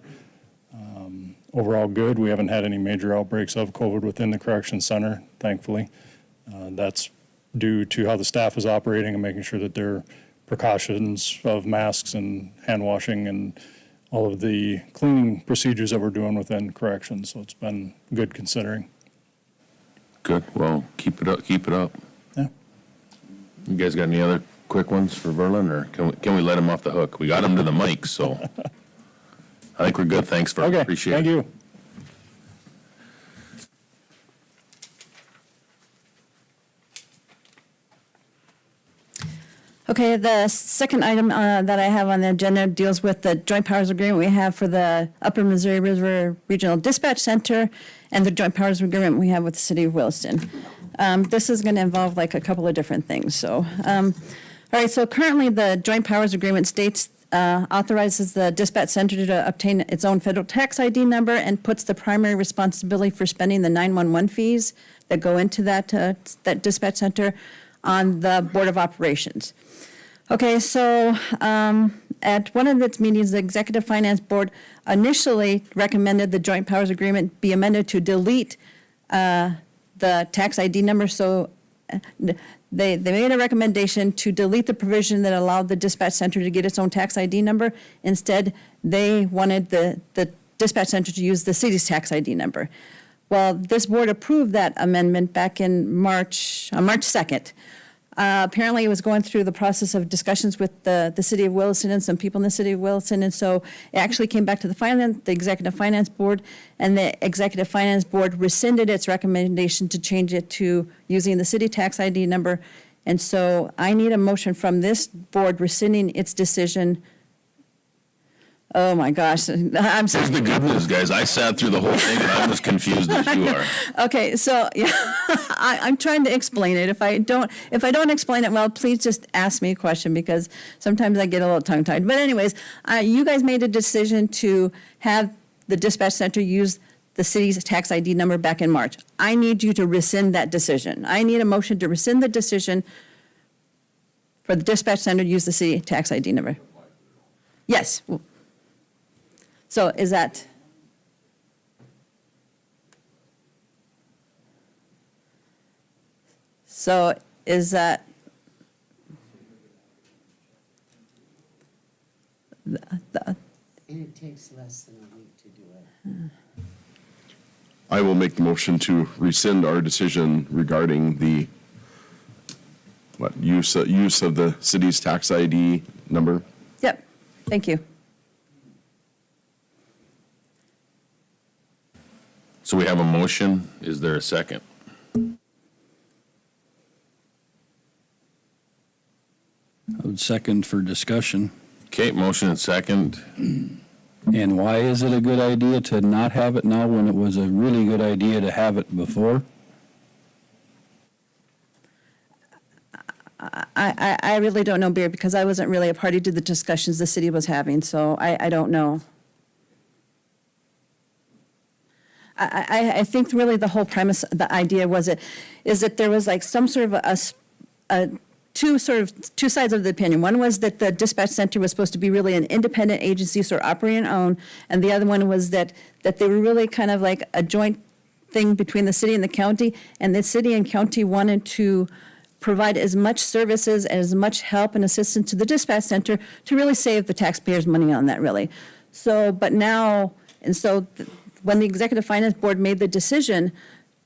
Overall good. We haven't had any major outbreaks of COVID within the correction center, thankfully. That's due to how the staff is operating and making sure that their precautions of masks and hand washing and all of the cleaning procedures that we're doing within corrections. So it's been good considering. Good, well, keep it up, keep it up. Yeah. You guys got any other quick ones for Verlin, or can we let him off the hook? We got him to the mic, so I think we're good. Thanks for, Okay, appreciate it. thank you. Okay, the second item that I have on the agenda deals with the joint powers agreement we have for the Upper Missouri River Regional Dispatch Center and the joint powers agreement we have with the city of Williston. This is going to involve like a couple of different things, so. All right, so currently the joint powers agreement states authorizes the dispatch center to obtain its own federal tax ID number and puts the primary responsibility for spending the 911 fees that go into that dispatch center on the Board of Operations. Okay, so at one of its meetings, the Executive Finance Board initially recommended the joint powers agreement be amended to delete the tax ID number. So they made a recommendation to delete the provision that allowed the dispatch center to get its own tax ID number. Instead, they wanted the dispatch center to use the city's tax ID number. Well, this board approved that amendment back in March 2nd. Apparently, it was going through the process of discussions with the city of Williston and some people in the city of Williston, and so it actually came back to the Executive Finance Board, and the Executive Finance Board rescinded its recommendation to change it to using the city tax ID number. And so I need a motion from this board rescinding its decision. Oh, my gosh, I'm sorry. Here's the good news, guys. I sat through the whole thing and I'm as confused as you are. Okay, so yeah, I'm trying to explain it. If I don't explain it well, please just ask me a question because sometimes I get a little tongue-tied. But anyways, you guys made a decision to have the dispatch center use the city's tax ID number back in March. I need you to rescind that decision. I need a motion to rescind the decision for the dispatch center to use the city tax ID number. Yes. So is that? So is that, And it takes less than a week to do it. I will make the motion to rescind our decision regarding the, use of the city's tax ID number. yep, thank you. So we have a motion. Is there a second? I would second for discussion. Okay, motion and second. And why is it a good idea to not have it now when it was a really good idea to have it before? I really don't know, Beard, because I wasn't really a party to the discussions the city was having, so I don't know. I think really the whole premise, the idea is that there was like some sort of two sides of the opinion. One was that the dispatch center was supposed to be really an independent agency, sort of operate and own, and the other one was that they were really kind of like a joint thing between the city and the county, and the city and county wanted to provide as much services and as much help and assistance to the dispatch center to really save the taxpayers money on that, really. So, but now, and so when the Executive Finance Board made the decision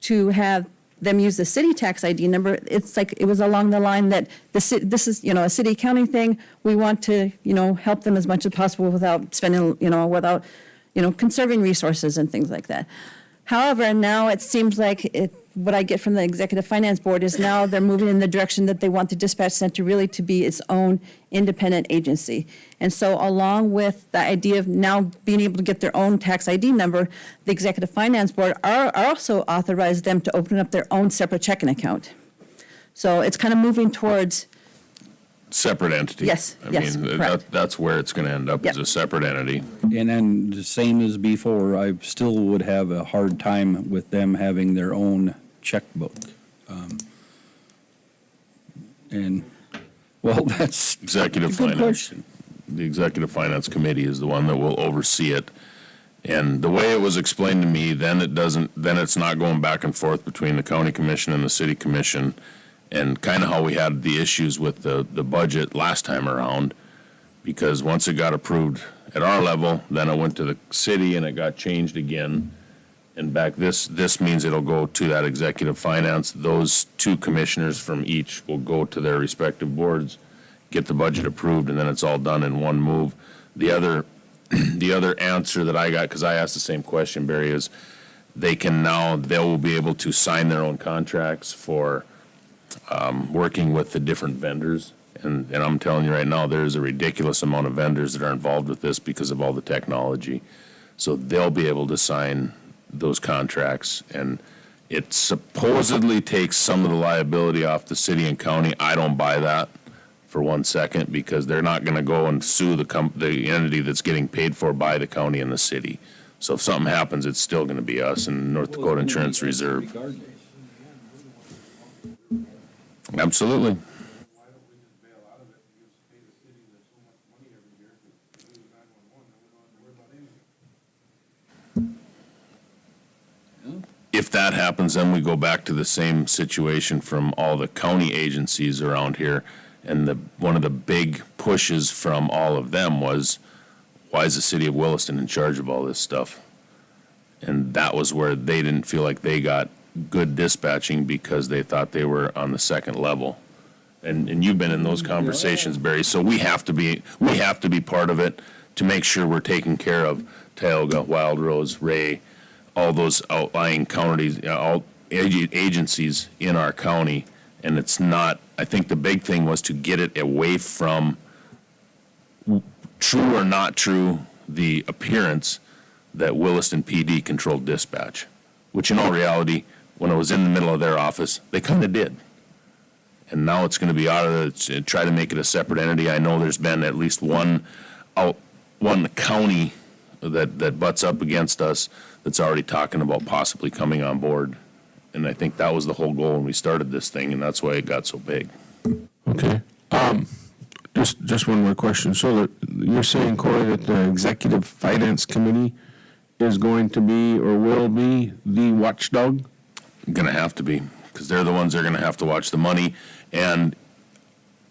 to have them use the city tax ID number, it's like, it was along the line that this is, a city county thing. We want to, help them as much as possible without spending, without, conserving resources and things like that. However, now it seems like what I get from the Executive Finance Board is now they're moving in the direction that they want the dispatch center really to be its own independent agency. And so along with the idea of now being able to get their own tax ID number, the Executive Finance Board are also authorized them to open up their own separate checking account. So it's kind of moving towards, Separate entity. Yes, yes, I mean, correct. that's where it's going to end up, as Yep. a separate entity. And then the same as before, I still would have a hard time with them having their own checkbook. And, well, that's Executive a good Finance. question. The Executive Finance Committee is the one that will oversee it. And the way it was explained to me, then it's not going back and forth between the county commission and the city commission. And kind of how we had the issues with the budget last time around, because once it got approved at our level, then it went to the city and it got changed again. And back, this means it'll go to that executive finance. Those two commissioners from each will go to their respective boards, get the budget approved, and then it's all done in one move. The other answer that I got, because I asked the same question, Barry, is they will be able to sign their own contracts for working with the different vendors. And I'm telling you right now, there's a ridiculous amount of vendors that are involved with this because of all the technology. So they'll be able to sign those contracts, and it supposedly takes some of the liability off the city and county. I don't buy that for 1 second, because they're not going to go and sue the entity that's getting paid for by the county and the city. So if something happens, it's still going to be us and North Dakota Insurance Reserve. Absolutely. If that happens, then we go back to the same situation from all the county agencies around here. And one of the big pushes from all of them was, why is the city of Williston in charge of all this stuff? And that was where they didn't feel like they got good dispatching, because they thought they were on the second level. And you've been in those conversations, Barry, so we have to be part of it to make sure we're taking care of Tioga, Wild Rose, Ray, all those outlying counties, all agencies in our county. And it's not, I think the big thing was to get it away from, true or not true, the appearance that Williston PD controlled dispatch, which in all reality, when it was in the middle of their office, they kind of did. And now it's going to be out of the, try to make it a separate entity. I know there's been at least one county that butts up against us that's already talking about possibly coming on board. And I think that was the whole goal when we started this thing, and that's why it got so big. Okay. Just one more question. So that you're saying, Corey, that the Executive Finance Committee is going to be or will be the watchdog? Going to have to be, because they're the ones that are going to have to watch the money. And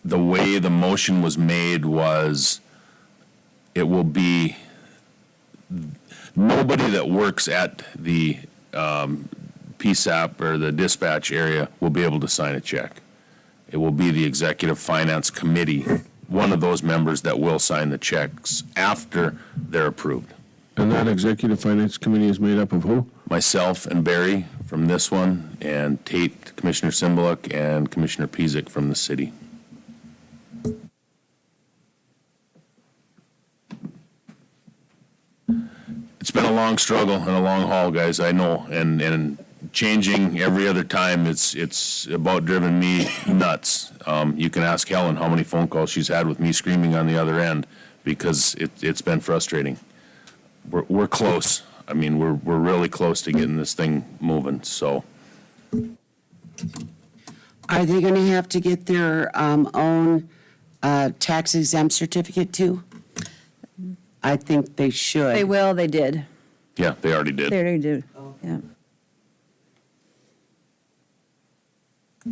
the way the motion was made was, it will be, nobody that works at the PSAP or the dispatch area will be able to sign a check. It will be the Executive Finance Committee, one of those members that will sign the checks after they're approved. And that executive finance committee is made up of who? Myself and Barry from this one, and Tate, Commissioner Simbaluk, and Commissioner Pizik from the city. It's been a long struggle and a long haul, guys, I know, and changing every other time, it's about driven me nuts. You can ask Helen how many phone calls she's had with me screaming on the other end, because it's been frustrating. We're close. I mean, we're really close to getting this thing moving, so. Are they going to have to get their own tax exempt certificate too? I think they should. They will, they did. Yeah, they already did. They already do, yeah.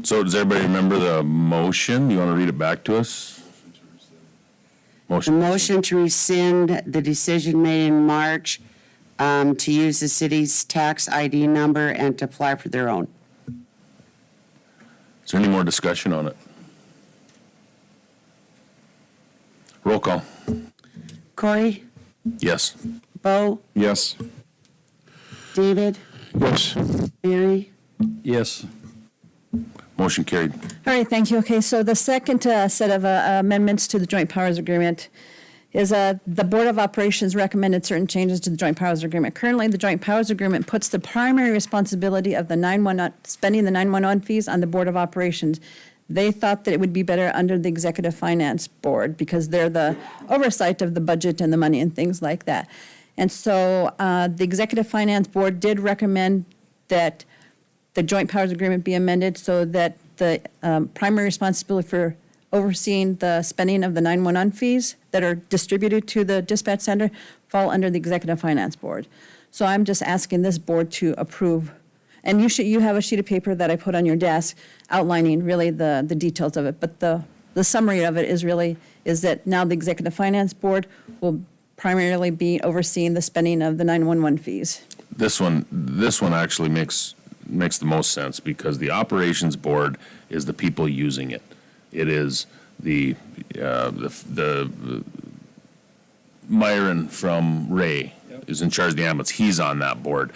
So does everybody remember the motion? You want to read it back to us? The motion to rescind the decision made in March to use the city's tax ID number and to apply for their own. Is there any more discussion on it? Roll call. Corey? Yes. Bo? Yes. David? Yes. Barry? Yes. Motion carried. All right, thank you. Okay, so the second set of amendments to the Joint Powers Agreement is the Board of Operations recommended certain changes to the Joint Powers Agreement. Currently, the Joint Powers Agreement puts the primary responsibility of the 911, spending the 911 fees on the Board of Operations. They thought that it would be better under the Executive Finance Board because they're the oversight of the budget and the money and things like that. And so the Executive Finance Board did recommend that the Joint Powers Agreement be amended so that the primary responsibility for overseeing the spending of the 911 fees that are distributed to the dispatch center fall under the Executive Finance Board. So I'm just asking this board to approve. And you have a sheet of paper that I put on your desk outlining really the details of it. But the summary of it is that now the Executive Finance Board will primarily be overseeing the spending of the 911 fees. This one actually makes the most sense because the operations board is the people using it. It is the Myron from Ray is in charge of the ambulance. He's on that board.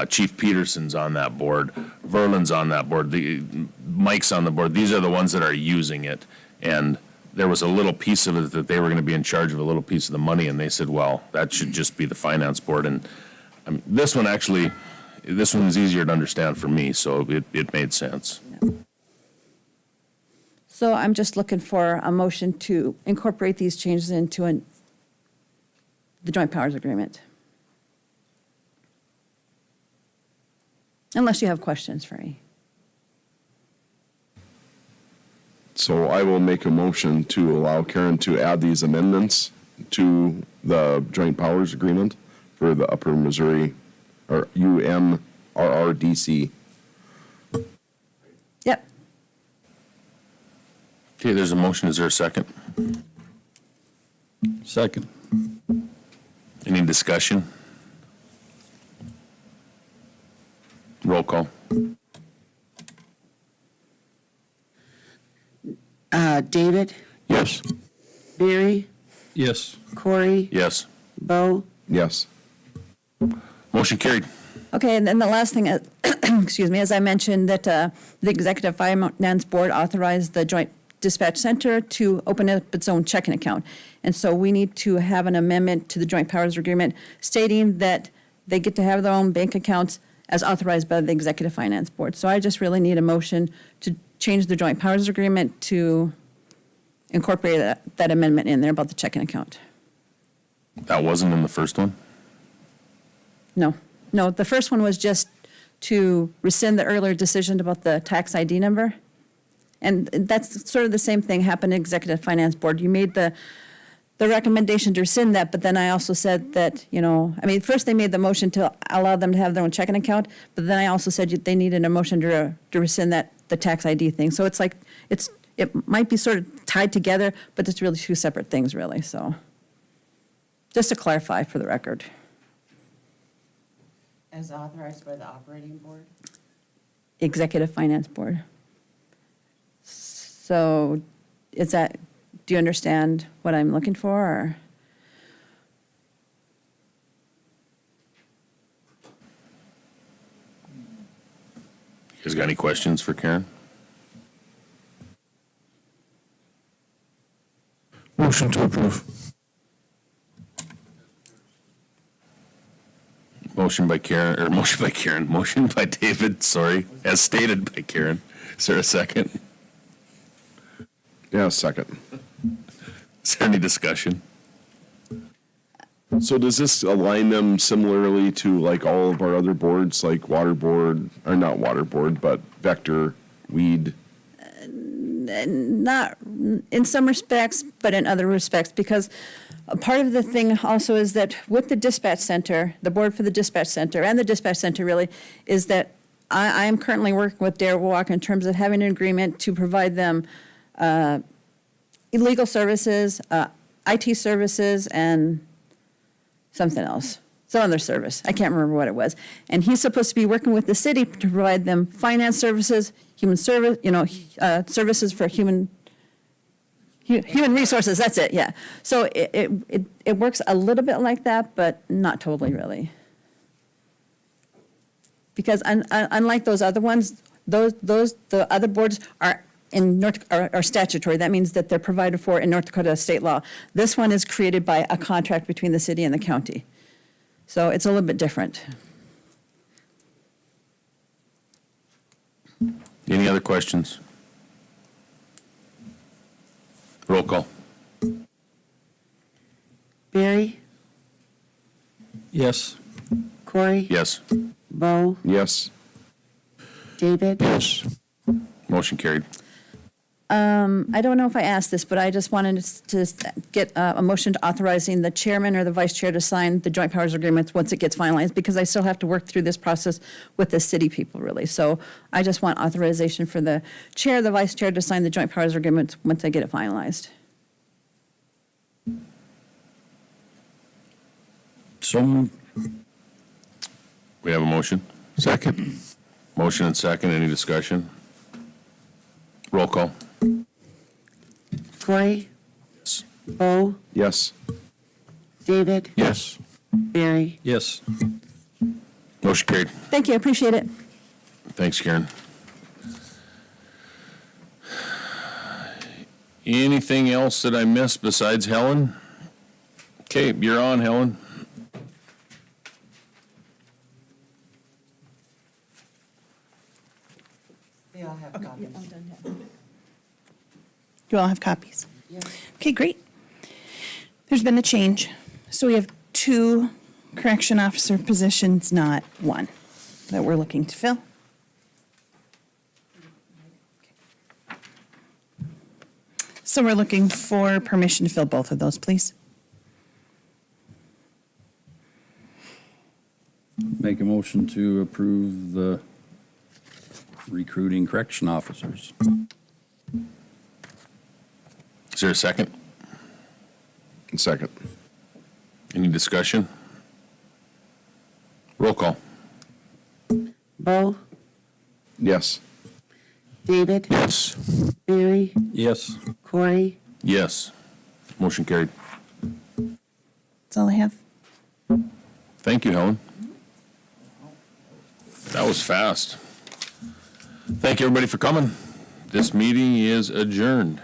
Chief Peterson's on that board. Verlin's on that board. Mike's on the board. These are the ones that are using it. And there was a little piece of it that they were going to be in charge of a little piece of the money, and they said, well, that should just be the finance board. And I mean, this one is easier to understand for me, so it made sense. So I'm just looking for a motion to incorporate these changes into the Joint Powers Agreement. Unless you have questions for me. So I will make a motion to allow Karen to add these amendments to the Joint Powers Agreement for the Upper Missouri, or UMRRDC. Yep. Okay, there's a motion. Is there a second? Second. Any discussion? Roll call. David? Yes. Barry? Yes. Corey? Yes. Bo? Yes. Motion carried. Okay, and then the last thing, excuse me, as I mentioned, that the Executive Finance Board authorized the Joint Dispatch Center to open up its own checking account. And so we need to have an amendment to the Joint Powers Agreement stating that they get to have their own bank accounts as authorized by the Executive Finance Board. So I just really need a motion to change the Joint Powers Agreement to incorporate that amendment in there about the checking account. That wasn't in the first one? No, the first one was just to rescind the earlier decision about the tax ID number. And that's sort of the same thing happened in Executive Finance Board. You made the the recommendation to rescind that, but then I also said that, I mean, first they made the motion to allow them to have their own checking account, but then I also said they needed a motion to rescind the tax ID thing. So it's like, it might be sort of tied together, but it's really two separate things, really, so. Just to clarify for the record. As authorized by the operating board? Executive Finance Board. So do you understand what I'm looking for, or? You guys got any questions for Karen? Motion to approve. Motion by David, sorry, as stated by Karen. Is there a second? Yeah, second. Is there any discussion? So does this align them similarly to like all of our other boards, like water board, or not water board, but vector, weed? Not in some respects, but in other respects, because a part of the thing also is that with the dispatch center, the board for the dispatch center, and the dispatch center really, is that I am currently working with Dare Walk in terms of having an agreement to provide them legal services, IT services, and something else, some other service. I can't remember what it was. And he's supposed to be working with the city to provide them finance services, human service, services for human resources. That's it. Yeah. So it works a little bit like that, but not totally, really. Because unlike those other ones, the other boards are are statutory. That means that they're provided for in North Dakota state law. This one is created by a contract between the city and the county. So it's a little bit different. Any other questions? Roll call. Barry? Yes. Corey? Yes. Bo? Yes. David? Yes. Motion carried. I don't know if I asked this, but I just wanted to get a motion to authorizing the chairman or the vice chair to sign the joint powers agreements once it gets finalized, because I still have to work through this process with the city people, really. So I just want authorization for the chair, the vice chair to sign the joint powers agreements once I get it finalized. So moved. We have a motion. Second. Motion and second. Any discussion? Roll call. Corey? Bo? Yes. David? Yes. Barry? Yes. Motion carried. Thank you, I appreciate it. Thanks, Karen. Anything else that I missed besides Helen? Okay, you're on, Helen. They all have copies. You all have copies? Yes. Okay, great. There's been a change. So we have 2 correction officer positions, not 1, that we're looking to fill. So we're looking for permission to fill both of those, please. Make a motion to approve the recruiting correction officers. Is there a second? Second. Any discussion? Roll call. Bo? Yes. David? Yes. Barry? Yes. Corey? Yes. Motion carried. That's all I have. Thank you, Helen. That was fast. Thank you, everybody, for coming. This meeting is adjourned.